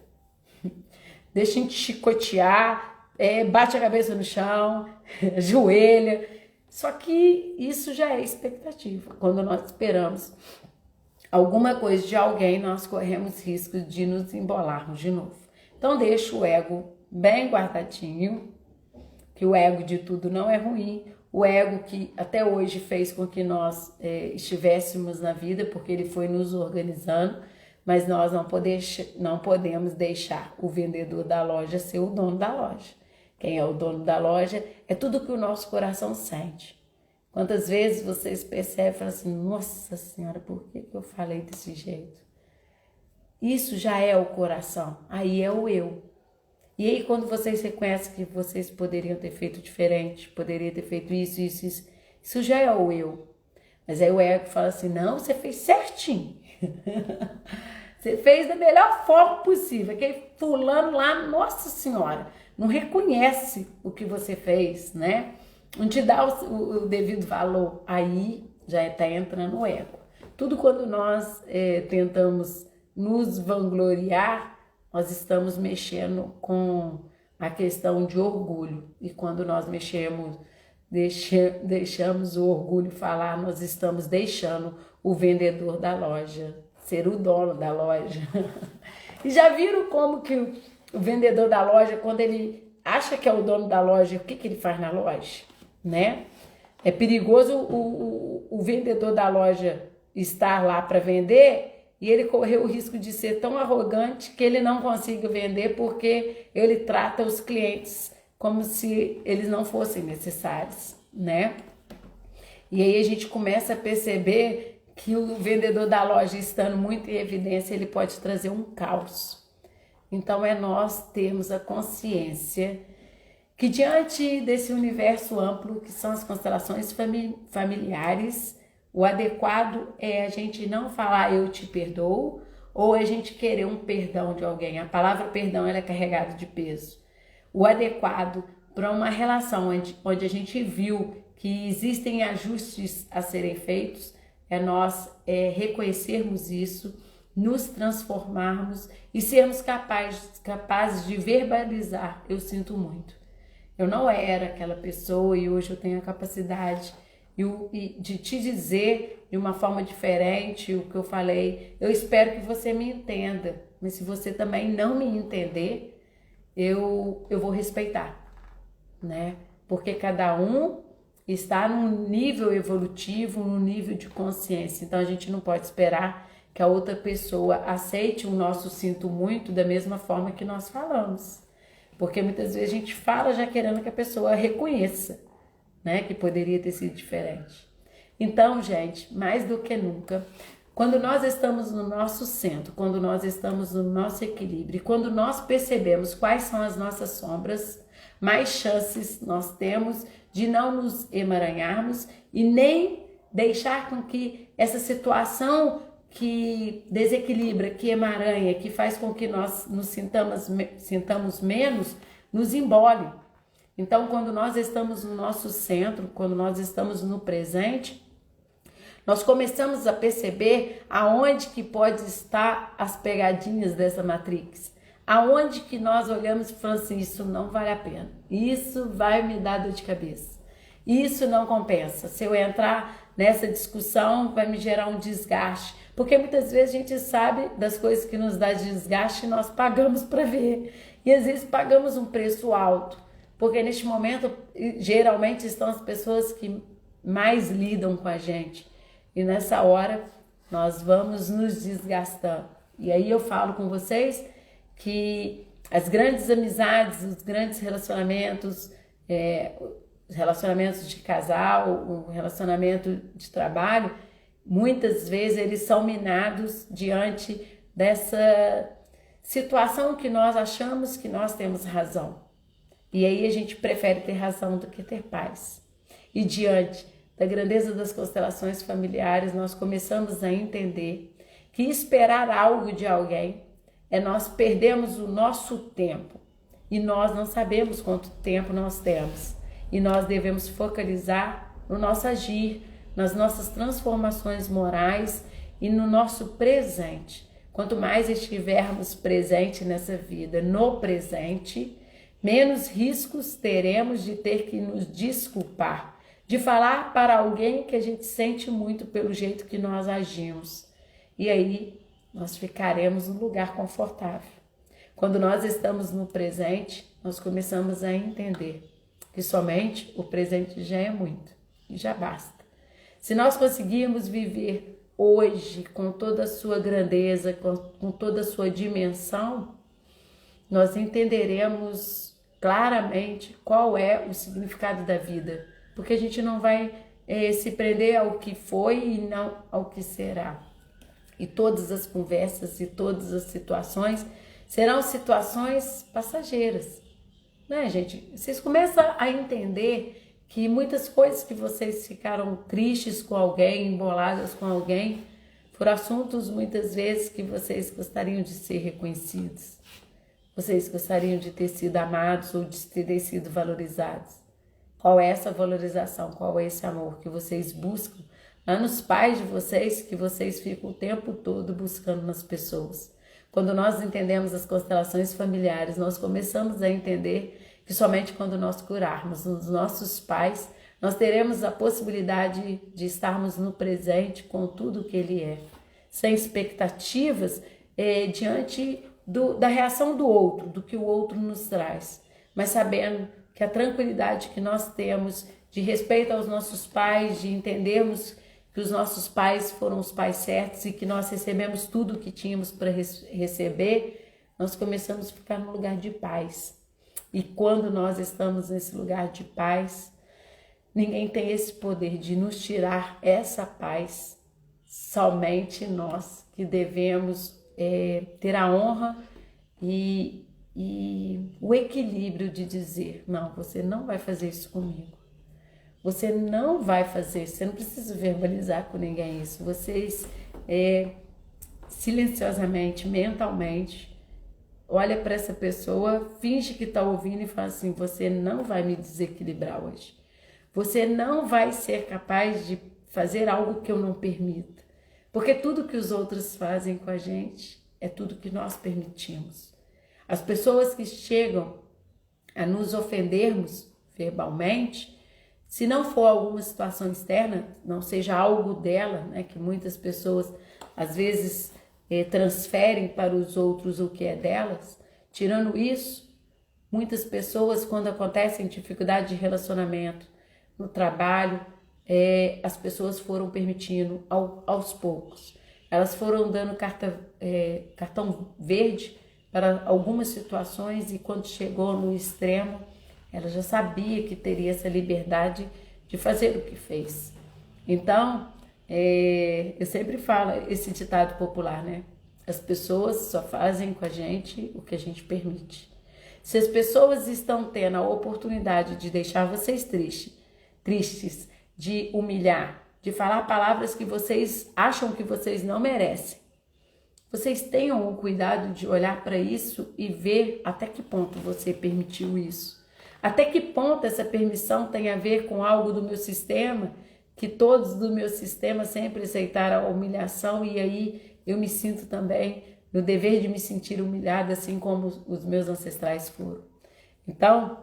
Speaker 1: deixa a gente chicotear, bate a cabeça no chão, ajoelha. Só que isso já é expectativa. Quando nós esperamos alguma coisa de alguém, nós corremos risco de nos embolarmos de novo. Então deixa o ego bem guardadinho, que o ego de tudo não é ruim. O ego que até hoje fez com que nós estivéssemos na vida, porque ele foi nos organizando, mas nós não podemos deixar o vendedor da loja ser o dono da loja. Quem é o dono da loja é tudo que o nosso coração sente. Quantas vezes vocês percebem e falam assim, nossa senhora, por que eu falei desse jeito? Isso já é o coração, aí é o eu. E aí quando vocês reconhecem que vocês poderiam ter feito diferente, poderiam ter feito isso já é o eu. Mas aí o ego fala assim, não, você fez certinho. Você fez da melhor forma possível. Aquele fulano lá, nossa senhora, não reconhece o que você fez, né? Não te dá o devido valor. Aí já está entrando o ego. Tudo quando nós tentamos nos vangloriar, nós estamos mexendo com a questão de orgulho. E quando nós deixamos o orgulho falar, nós estamos deixando o vendedor da loja ser o dono da loja. E já viram como que o vendedor da loja, quando ele acha que é o dono da loja, o que ele faz na loja, né? É perigoso o vendedor da loja estar lá para vender e ele correr o risco de ser tão arrogante que ele não consiga vender porque ele trata os clientes como se eles não fossem necessários, né? E aí a gente começa a perceber que o vendedor da loja, estando muito em evidência, ele pode trazer um caos. Então é nós termos a consciência que diante desse universo amplo, que são as constelações familiares, o adequado é a gente não falar eu te perdoo, ou a gente querer um perdão de alguém. A palavra perdão ela é carregada de peso. O adequado para uma relação onde a gente viu que existem ajustes a serem feitos, é nós reconhecermos isso, nos transformarmos e sermos capazes de verbalizar, eu sinto muito. Eu não era aquela pessoa e hoje eu tenho a capacidade de te dizer de uma forma diferente o que eu falei. Eu espero que você me entenda, mas se você também não me entender, eu vou respeitar, né? Porque cada um está num nível evolutivo, num nível de consciência. Então a gente não pode esperar que a outra pessoa aceite o nosso sinto muito da mesma forma que nós falamos. Porque muitas vezes a gente fala já querendo que a pessoa reconheça, né, que poderia ter sido diferente. Então, gente, mais do que nunca, quando nós estamos no nosso centro, quando nós estamos no nosso equilíbrio, quando nós percebemos quais são as nossas sombras, mais chances nós temos de não nos emaranharmos e nem deixar com que essa situação que desequilibra, que emaranha, que faz com que nós nos sintamos menos, nos embole. Então, quando nós estamos no nosso centro, quando nós estamos no presente, nós começamos a perceber aonde que pode estar as pegadinhas dessa Matrix. Aonde que nós olhamos e falamos assim, isso não vale a pena, isso vai me dar dor de cabeça, isso não compensa, se eu entrar nessa discussão vai me gerar um desgaste, porque muitas vezes a gente sabe das coisas que nos dá desgaste e nós pagamos para ver, e às vezes pagamos um preço alto, porque neste momento geralmente estão as pessoas que mais lidam com a gente, e nessa hora nós vamos nos desgastando, e aí eu falo com vocês que as grandes amizades, os grandes relacionamentos, relacionamentos de casal, o relacionamento de trabalho, muitas vezes eles são minados diante dessa situação que nós achamos que nós temos razão. E aí a gente prefere ter razão do que ter paz. E diante da grandeza das constelações familiares, nós começamos a entender que esperar algo de alguém é nós perdemos o nosso tempo. E nós não sabemos quanto tempo nós temos. E nós devemos focalizar no nosso agir, nas nossas transformações morais e no nosso presente. Quanto mais estivermos presente nessa vida, no presente, menos riscos teremos de ter que nos desculpar, de falar para alguém que a gente sente muito pelo jeito que nós agimos. E aí nós ficaremos num lugar confortável. Quando nós estamos no presente, nós começamos a entender que somente o presente já é muito e já basta. Se nós conseguirmos viver hoje, com toda a sua grandeza, com toda a sua dimensão, nós entenderemos claramente qual é o significado da vida, porque a gente não vai se prender ao que foi e não ao que será. E todas as conversas e todas as situações serão situações passageiras, né, gente? Vocês começam a entender que muitas coisas que vocês ficaram tristes com alguém, emboladas com alguém, foram assuntos muitas vezes que vocês gostariam de ser reconhecidos. Vocês gostariam de ter sido amados ou de terem sido valorizados. Qual é essa valorização? Qual é esse amor que vocês buscam lá nos pais de vocês, que vocês ficam o tempo todo buscando nas pessoas? Quando nós entendemos as constelações familiares, nós começamos a entender que somente quando nós curarmos os nossos pais, nós teremos a possibilidade de estarmos no presente com tudo que ele é, sem expectativas diante da reação do outro, do que o outro nos traz, mas sabendo que a tranquilidade que nós temos de respeito aos nossos pais, de entendermos que os nossos pais foram os pais certos e que nós recebemos tudo o que tínhamos para receber, nós começamos a ficar num lugar de paz. E quando nós estamos nesse lugar de paz, ninguém tem esse poder de nos tirar essa paz. Somente nós que devemos ter a honra e o equilíbrio de dizer, não, você não vai fazer isso comigo. Você não vai fazer, você não precisa verbalizar com ninguém isso. Vocês silenciosamente, mentalmente, olha para essa pessoa, finge que está ouvindo e fala assim, você não vai me desequilibrar hoje. Você não vai ser capaz de fazer algo que eu não permita. Porque tudo que os outros fazem com a gente é tudo que nós permitimos. As pessoas que chegam a nos ofendermos verbalmente, se não for alguma situação externa, não seja algo dela, né, que muitas pessoas às vezes transferem para os outros o que é delas. Tirando isso, muitas pessoas, quando acontecem dificuldade de relacionamento, no trabalho, as pessoas foram permitindo aos poucos. Elas foram dando cartão verde para algumas situações e quando chegou no extremo, ela já sabia que teria essa liberdade de fazer o que fez. Então, eu sempre falo esse ditado popular, né? As pessoas só fazem com a gente o que a gente permite. Se as pessoas estão tendo a oportunidade de deixar vocês tristes, de humilhar, de falar palavras que vocês acham que vocês não merecem, vocês tenham o cuidado de olhar para isso e ver até que ponto você permitiu isso. Até que ponto essa permissão tem a ver com algo do meu sistema, que todos do meu sistema sempre aceitaram a humilhação e aí eu me sinto também no dever de me sentir humilhada, assim como os meus ancestrais foram. Então,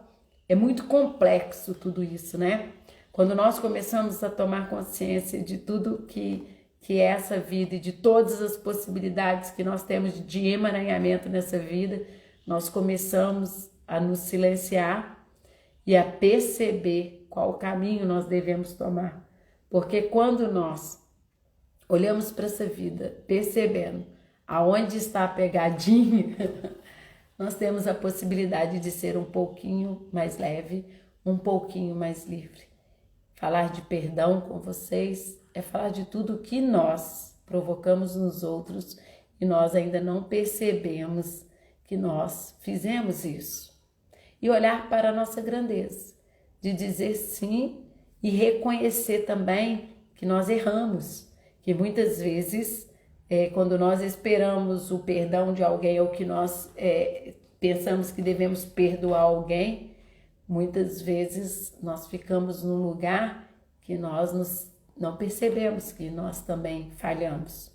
Speaker 1: é muito complexo tudo isso, né? Quando nós começamos a tomar consciência de tudo que é essa vida e de todas as possibilidades que nós temos de emaranhamento nessa vida, nós começamos a nos silenciar e a perceber qual caminho nós devemos tomar. Porque quando nós olhamos para essa vida percebendo aonde está a pegadinha, nós temos a possibilidade de ser um pouquinho mais leve, um pouquinho mais livre. Falar de perdão com vocês é falar de tudo que nós provocamos nos outros e nós ainda não percebemos que nós fizemos isso. E olhar para a nossa grandeza, de dizer sim e reconhecer também que nós erramos, que muitas vezes, quando nós esperamos o perdão de alguém ou que nós pensamos que devemos perdoar alguém, muitas vezes nós ficamos num lugar que nós não percebemos que nós também falhamos.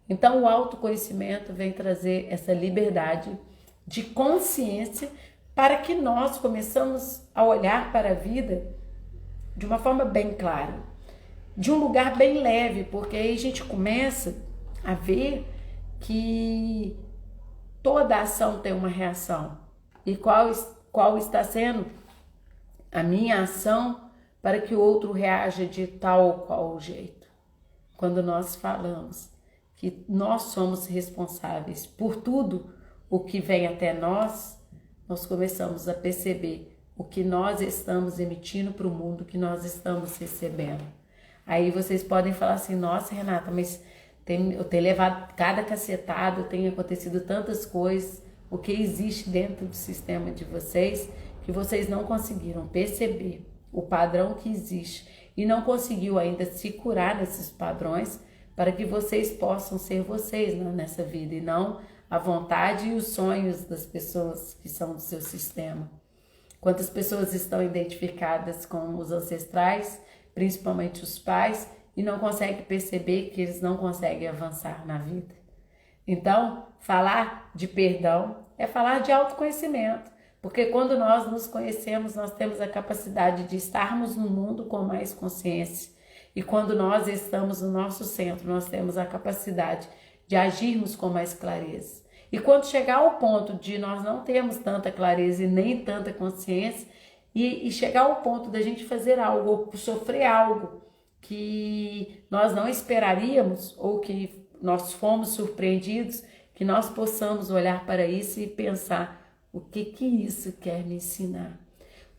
Speaker 1: Então o autoconhecimento vem trazer essa liberdade de consciência para que nós começamos a olhar para a vida de uma forma bem clara, de um lugar bem leve, porque aí a gente começa a ver que toda ação tem uma reação. E qual está sendo a minha ação para que o outro reaja de tal ou qual jeito? Quando nós falamos que nós somos responsáveis por tudo o que vem até nós, nós começamos a perceber o que nós estamos emitindo para o mundo, que nós estamos recebendo. Aí vocês podem falar assim, nossa Renata, mas eu tenho levado cada cacetada, tem acontecido tantas coisas, o que existe dentro do sistema de vocês, que vocês não conseguiram perceber o padrão que existe e não conseguiu ainda se curar nesses padrões para que vocês possam ser vocês, né, nessa vida e não a vontade e os sonhos das pessoas que são do seu sistema. Quantas pessoas estão identificadas com os ancestrais, principalmente os pais, e não conseguem perceber que eles não conseguem avançar na vida. Então, falar de perdão é falar de autoconhecimento, porque quando nós nos conhecemos, nós temos a capacidade de estarmos no mundo com mais consciência. E quando nós estamos no nosso centro, nós temos a capacidade de agirmos com mais clareza. E quando chegar ao ponto de nós não termos tanta clareza e nem tanta consciência, e chegar ao ponto da gente fazer algo ou sofrer algo que nós não esperaríamos ou que nós fomos surpreendidos, que nós possamos olhar para isso e pensar o que isso quer me ensinar.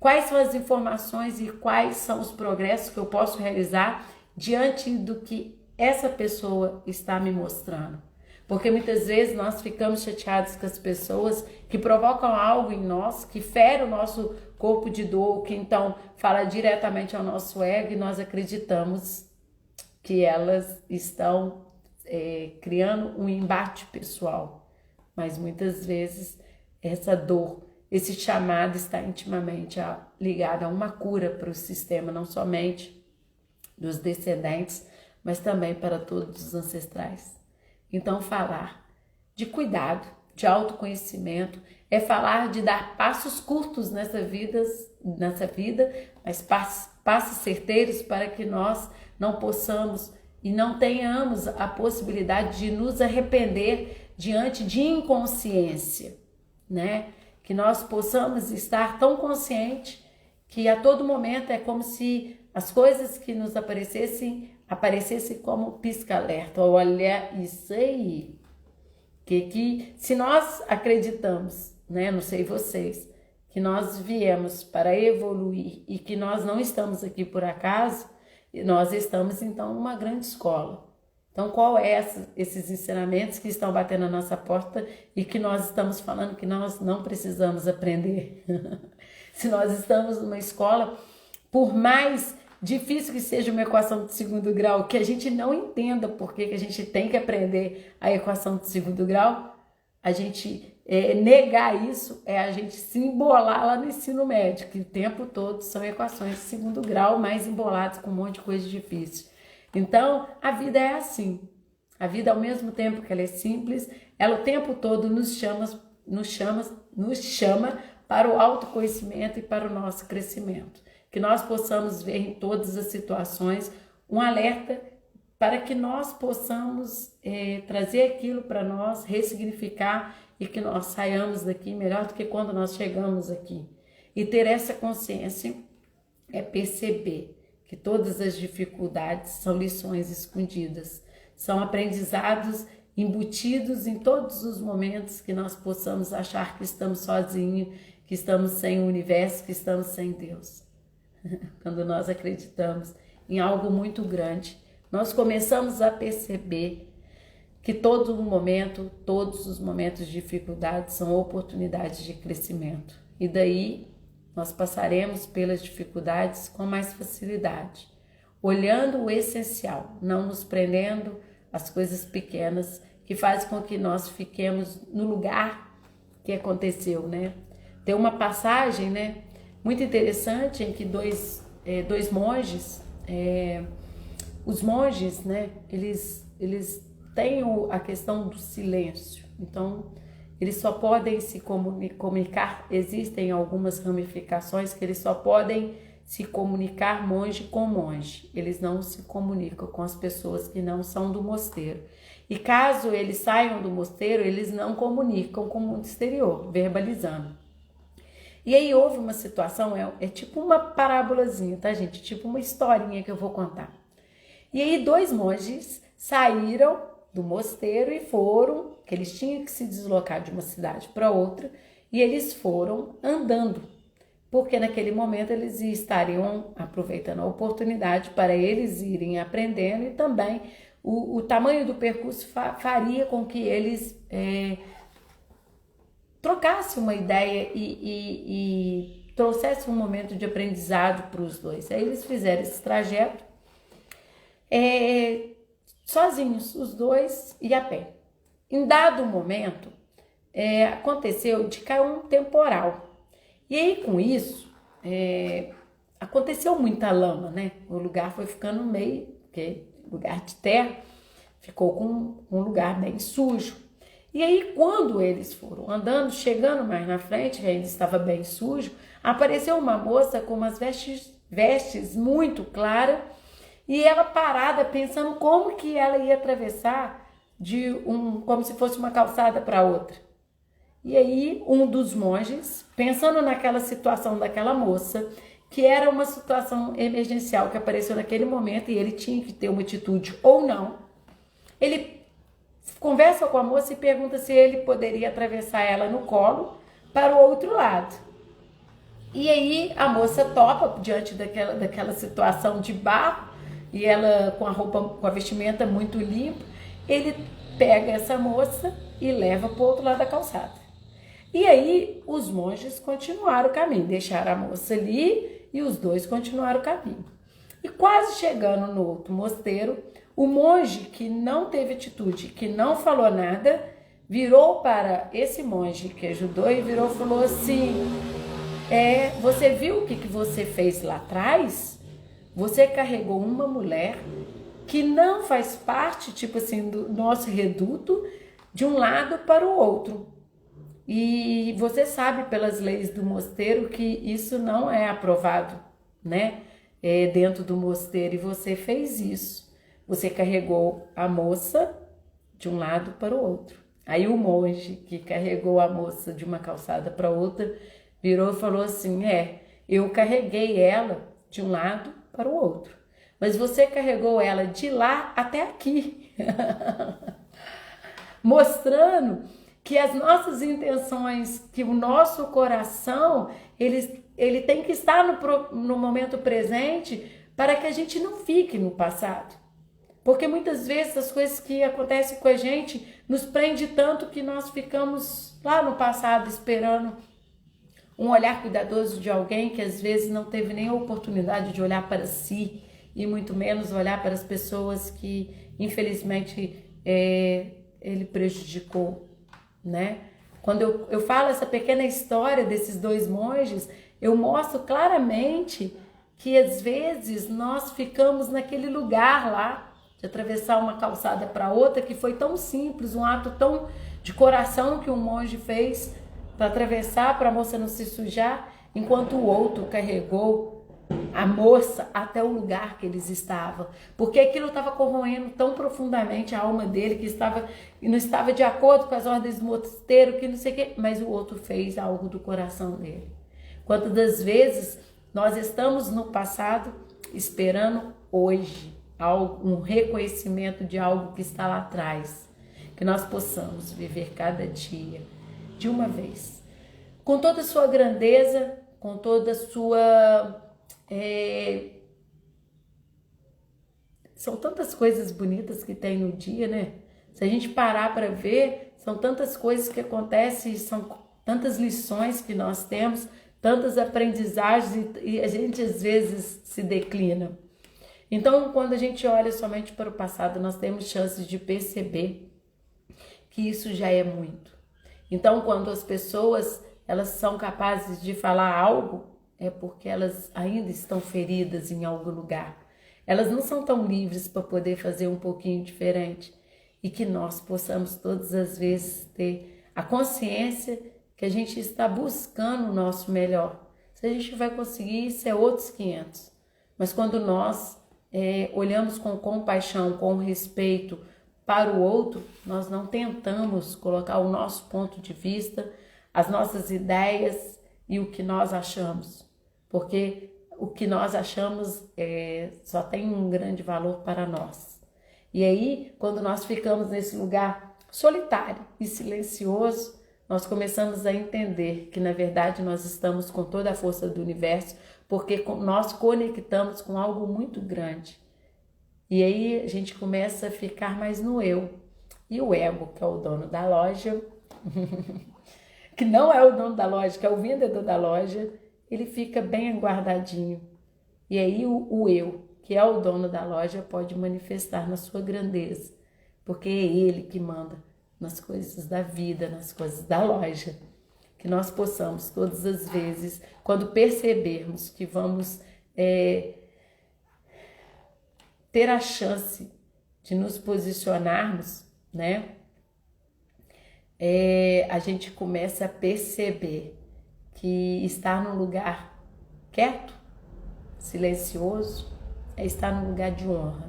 Speaker 1: Quais são as informações e quais são os progressos que eu posso realizar diante do que essa pessoa está me mostrando. Porque muitas vezes nós ficamos chateados com as pessoas que provocam algo em nós, que fere o nosso corpo de dor, que então fala diretamente ao nosso ego e nós acreditamos que elas estão criando um embate pessoal. Mas muitas vezes essa dor, esse chamado está intimamente ligado a uma cura para o sistema, não somente dos descendentes, mas também para todos os ancestrais. Então, falar de cuidado, de autoconhecimento, é falar de dar passos curtos nessa vida, mas passos certeiros para que nós não possamos e não tenhamos a possibilidade de nos arrepender diante de inconsciência, né? Que nós possamos estar tão consciente que a todo momento é como se as coisas que nos aparecessem como pisca-alerta. Olha isso aí. Que se nós acreditamos, né, não sei vocês, que nós viemos para evoluir e que nós não estamos aqui por acaso, nós estamos então numa grande escola. Então, qual é esses ensinamentos que estão batendo na nossa porta e que nós estamos falando que nós não precisamos aprender? Se nós estamos numa escola, por mais difícil que seja uma equação de segundo grau, que a gente não entenda por que a gente tem que aprender a equação de segundo grau, a gente negar isso é a gente se embolar lá no ensino médio, que o tempo todo são equações de segundo grau, mais emboladas com um monte de coisa difícil. Então, a vida é assim. A vida, ao mesmo tempo que ela é simples, ela o tempo todo nos chama para o autoconhecimento e para o nosso crescimento. Que nós possamos ver em todas as situações um alerta para que nós possamos trazer aquilo para nós, ressignificar e que nós saiamos daqui melhor do que quando nós chegamos aqui. E ter essa consciência é perceber que todas as dificuldades são lições escondidas, são aprendizados embutidos em todos os momentos que nós possamos achar que estamos sozinhos, que estamos sem o universo, que estamos sem Deus. Quando nós acreditamos em algo muito grande, nós começamos a perceber que todo momento, todos os momentos de dificuldade são oportunidades de crescimento. E daí nós passaremos pelas dificuldades com mais facilidade, olhando o essencial, não nos prendendo às coisas pequenas que fazem com que nós fiquemos no lugar que aconteceu, né? Tem uma passagem, né, muito interessante em que dois monges, os monges, né, eles têm a questão do silêncio, então eles só podem se comunicar, existem algumas ramificações que eles só podem se comunicar monge com monge, eles não se comunicam com as pessoas que não são do mosteiro. E caso eles saiam do mosteiro, eles não comunicam com o mundo exterior, verbalizando. E aí houve uma situação, é tipo uma parábolazinha, tá, gente? Tipo uma historinha que eu vou contar. E aí 2 monges saíram do mosteiro e foram, que eles tinham que se deslocar de uma cidade para outra, e eles foram andando, porque naquele momento eles estariam aproveitando a oportunidade para eles irem aprendendo, e também o tamanho do percurso faria com que eles trocassem uma ideia e trouxessem um momento de aprendizado para os dois. Aí eles fizeram esse trajeto sozinhos, os dois, e a pé. Em dado momento, aconteceu de cair um temporal. E aí, com isso, aconteceu muita lama, né? O lugar foi ficando meio, porque lugar de terra, ficou com um lugar bem sujo. E aí, quando eles foram andando, chegando mais na frente, que ainda estava bem sujo, apareceu uma moça com umas vestes muito claras, e ela parada pensando como que ela ia atravessar como se fosse uma calçada para outra. E aí um dos monges, pensando naquela situação daquela moça, que era uma situação emergencial que apareceu naquele momento e ele tinha que ter uma atitude ou não, ele conversa com a moça e pergunta se ele poderia atravessar ela no colo para o outro lado. E aí a moça topa diante daquela situação de barro, e ela com a roupa, com a vestimenta muito limpa, ele pega essa moça e leva para o outro lado da calçada. E aí os monges continuaram o caminho, deixaram a moça ali e os dois continuaram o caminho. E quase chegando no outro mosteiro, o monge que não teve atitude, que não falou nada, virou para esse monge que ajudou e virou e falou assim: você viu o que você fez lá atrás? Você carregou uma mulher que não faz parte, tipo assim, do nosso reduto, de um lado para o outro. E você sabe pelas leis do mosteiro que isso não é aprovado, né? Dentro do mosteiro, e você fez isso. Você carregou a moça de um lado para o outro. Aí o monge que carregou a moça de uma calçada para outra virou e falou assim: eu carreguei ela de um lado para o outro, mas você carregou ela de lá até aqui. Mostrando que as nossas intenções, que o nosso coração, ele tem que estar no momento presente para que a gente não fique no passado. Porque muitas vezes as coisas que acontecem com a gente nos prende tanto que nós ficamos lá no passado esperando um olhar cuidadoso de alguém que às vezes não teve nem a oportunidade de olhar para si e muito menos olhar para as pessoas que infelizmente ele prejudicou, né? Quando eu falo essa pequena história desses 2 monges, eu mostro claramente que às vezes nós ficamos naquele lugar lá de atravessar uma calçada para outra, que foi tão simples, um ato tão de coração que um monge fez para atravessar, para a moça não se sujar, enquanto o outro carregou a moça até o lugar que eles estavam, porque aquilo estava corroendo tão profundamente a alma dele, que não estava de acordo com as ordens do mosteiro, que não sei o que, mas o outro fez algo do coração dele. Quantas das vezes nós estamos no passado esperando hoje um reconhecimento de algo que está lá atrás, que nós possamos viver cada dia de uma vez, com toda a sua grandeza, com toda a sua... são tantas coisas bonitas que tem no dia, né? Se a gente parar para ver, são tantas coisas que acontecem, são tantas lições que nós temos, tantas aprendizagens e a gente às vezes se declina. Então, quando a gente olha somente para o passado, nós temos chances de perceber que isso já é muito. Então, quando as pessoas elas são capazes de falar algo, é porque elas ainda estão feridas em algum lugar. Elas não são tão livres para poder fazer um pouquinho diferente. E que nós possamos todas as vezes ter a consciência que a gente está buscando o nosso melhor. Se a gente vai conseguir, isso é outros 500. Mas quando nós olhamos com compaixão, com respeito para o outro, nós não tentamos colocar o nosso ponto de vista, as nossas ideias e o que nós achamos. Porque o que nós achamos só tem um grande valor para nós. E aí, quando nós ficamos nesse lugar solitário e silencioso, nós começamos a entender que, na verdade, nós estamos com toda a força do universo, porque nós conectamos com algo muito grande. E aí, a gente começa a ficar mais no eu. E o ego, que é o dono da loja, que não é o dono da loja, que é o vendedor da loja, ele fica bem guardadinho. E aí, o eu, que é o dono da loja, pode manifestar na sua grandeza, porque é ele que manda nas coisas da vida, nas coisas da loja. Que nós possamos, todas as vezes, quando percebermos que vamos ter a chance de nos posicionarmos, né? A gente começa a perceber que estar num lugar quieto, silencioso, é estar num lugar de honra,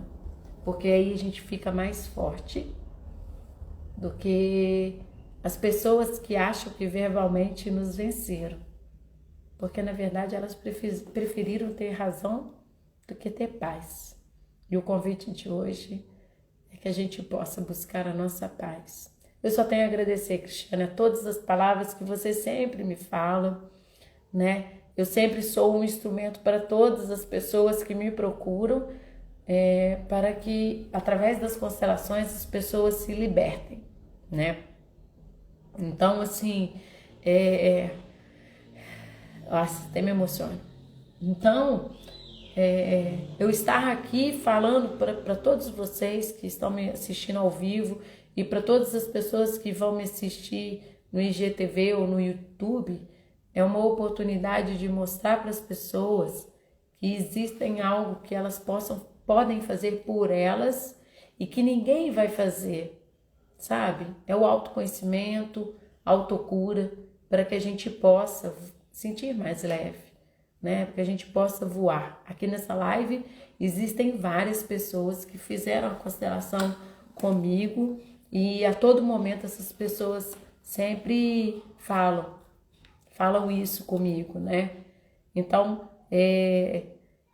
Speaker 1: porque aí a gente fica mais forte do que as pessoas que acham que verbalmente nos venceram, porque na verdade elas preferiram ter razão do que ter paz. E o convite de hoje é que a gente possa buscar a nossa paz. Eu só tenho a agradecer, Cristiana, todas as palavras que você sempre me fala, né? Eu sempre sou um instrumento para todas as pessoas que me procuram, para que, através das constelações, as pessoas se libertem, né? Então, assim, nossa, até me emociona. Então, eu estar aqui falando para todos vocês que estão me assistindo ao vivo e para todas as pessoas que vão me assistir no IGTV ou no YouTube, é uma oportunidade de mostrar para as pessoas que existem algo que elas podem fazer por elas e que ninguém vai fazer, sabe? É o autoconhecimento, autocura, para que a gente possa sentir mais leve, né? Para que a gente possa voar. Aqui nessa live existem várias pessoas que fizeram a constelação comigo e a todo momento essas pessoas sempre falam isso comigo, né? Então,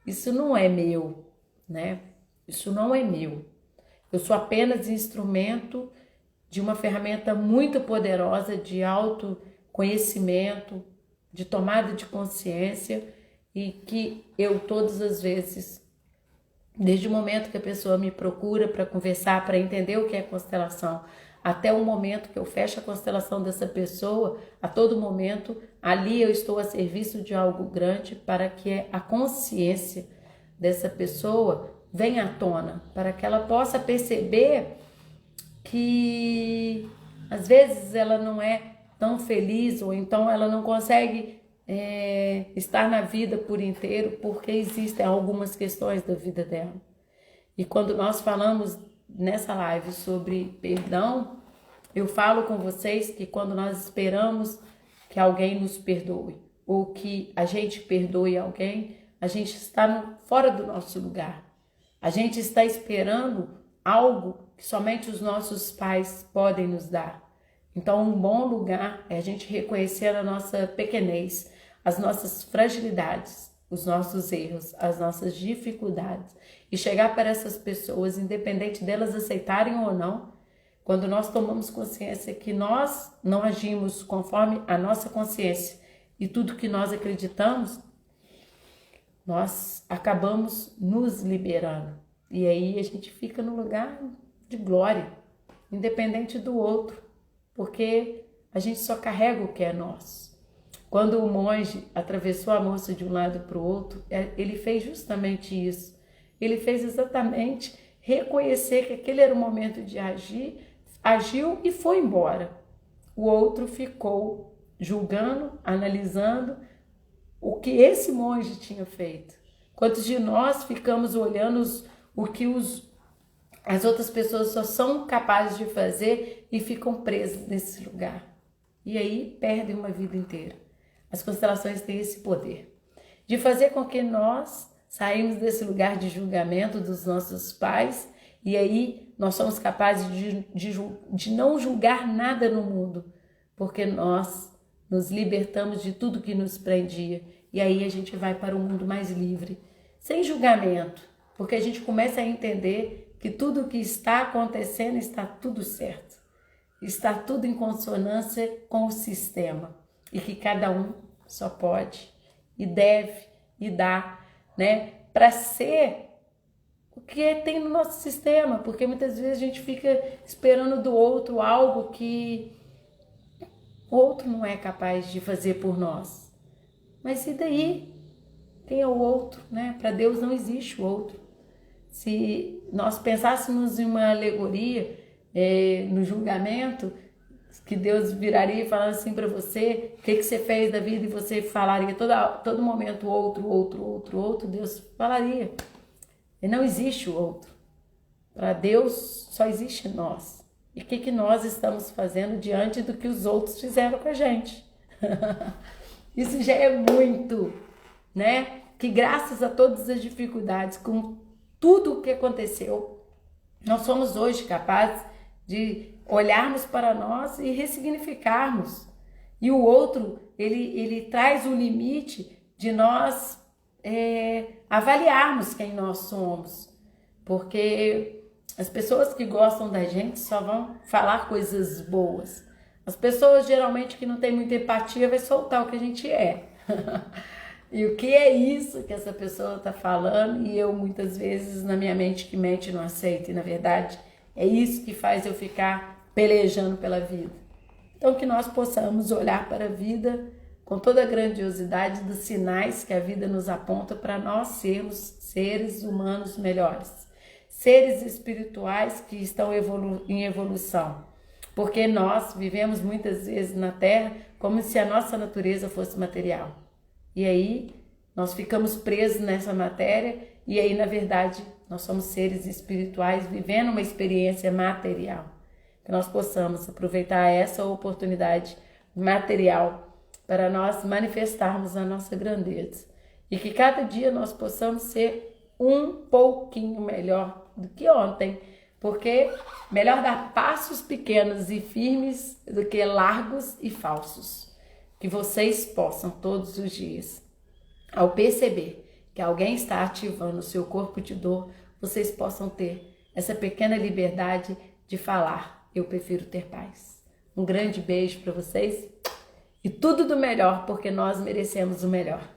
Speaker 1: isso não é meu, né? Isso não é meu. Eu sou apenas instrumento de uma ferramenta muito poderosa de autoconhecimento, de tomada de consciência e que eu todas as vezes, desde o momento que a pessoa me procura para conversar, para entender o que é constelação, até o momento que eu fecho a constelação dessa pessoa, a todo momento, ali eu estou a serviço de algo grande para que a consciência dessa pessoa venha à tona, para que ela possa perceber que às vezes ela não é tão feliz ou então ela não consegue estar na vida por inteiro porque existem algumas questões da vida dela. E quando nós falamos nessa live sobre perdão, eu falo com vocês que quando nós esperamos que alguém nos perdoe ou que a gente perdoe alguém, a gente está fora do nosso lugar. A gente está esperando algo que somente os nossos pais podem nos dar. Então, um bom lugar é a gente reconhecer a nossa pequenez, as nossas fragilidades, os nossos erros, as nossas dificuldades e chegar para essas pessoas, independente delas aceitarem ou não, quando nós tomamos consciência que nós não agimos conforme a nossa consciência e tudo que nós acreditamos, nós acabamos nos liberando. E aí a gente fica no lugar de glória, independente do outro, porque a gente só carrega o que é nosso. Quando o monge atravessou a moça de um lado para o outro, ele fez justamente isso. Ele fez exatamente reconhecer que aquele era o momento de agir, agiu e foi embora. O outro ficou julgando, analisando o que esse monge tinha feito. Quantos de nós ficamos olhando o que as outras pessoas só são capazes de fazer e ficam presas nesse lugar? E aí perdem uma vida inteira. As constelações têm esse poder de fazer com que nós saímos desse lugar de julgamento dos nossos pais e aí nós somos capazes de não julgar nada no mundo, porque nós nos libertamos de tudo que nos prendia e aí a gente vai para um mundo mais livre, sem julgamento, porque a gente começa a entender que tudo o que está acontecendo está tudo certo, está tudo em consonância com o sistema e que cada um só pode e deve e dá, né, para ser o que tem no nosso sistema, porque muitas vezes a gente fica esperando do outro algo que o outro não é capaz de fazer por nós. Mas e daí? Quem é o outro, né? Para Deus não existe o outro. Se nós pensássemos em uma alegoria, no julgamento, que Deus viraria e falaria assim para você, o que você fez da vida, e você falaria todo momento outro, Deus falaria. E não existe o outro. Para Deus só existe nós. E o que nós estamos fazendo diante do que os outros fizeram com a gente? Isso já é muito, né? Que graças a todas as dificuldades, com tudo o que aconteceu, nós somos hoje capazes de olharmos para nós e ressignificarmos. E o outro, ele traz o limite de nós avaliarmos quem nós somos. Porque as pessoas que gostam da gente só vão falar coisas boas. As pessoas geralmente que não têm muita empatia vai soltar o que a gente é. E o que é isso que essa pessoa está falando e eu muitas vezes na minha mente que mente não aceito. E na verdade é isso que faz eu ficar pelejando pela vida. Então que nós possamos olhar para a vida com toda a grandiosidade dos sinais que a vida nos aponta para nós sermos seres humanos melhores. Seres espirituais que estão em evolução. Porque nós vivemos muitas vezes na Terra como se a nossa natureza fosse material. E aí nós ficamos presos nessa matéria e aí na verdade nós somos seres espirituais vivendo uma experiência material. Que nós possamos aproveitar essa oportunidade material para nós manifestarmos a nossa grandeza. E que cada dia nós possamos ser um pouquinho melhor do que ontem. Porque melhor dar passos pequenos e firmes do que largos e falsos. Que vocês possam todos os dias, ao perceber que alguém está ativando o seu corpo de dor, vocês possam ter essa pequena liberdade de falar, eu prefiro ter paz. Um grande beijo para vocês e tudo do melhor, porque nós merecemos o melhor.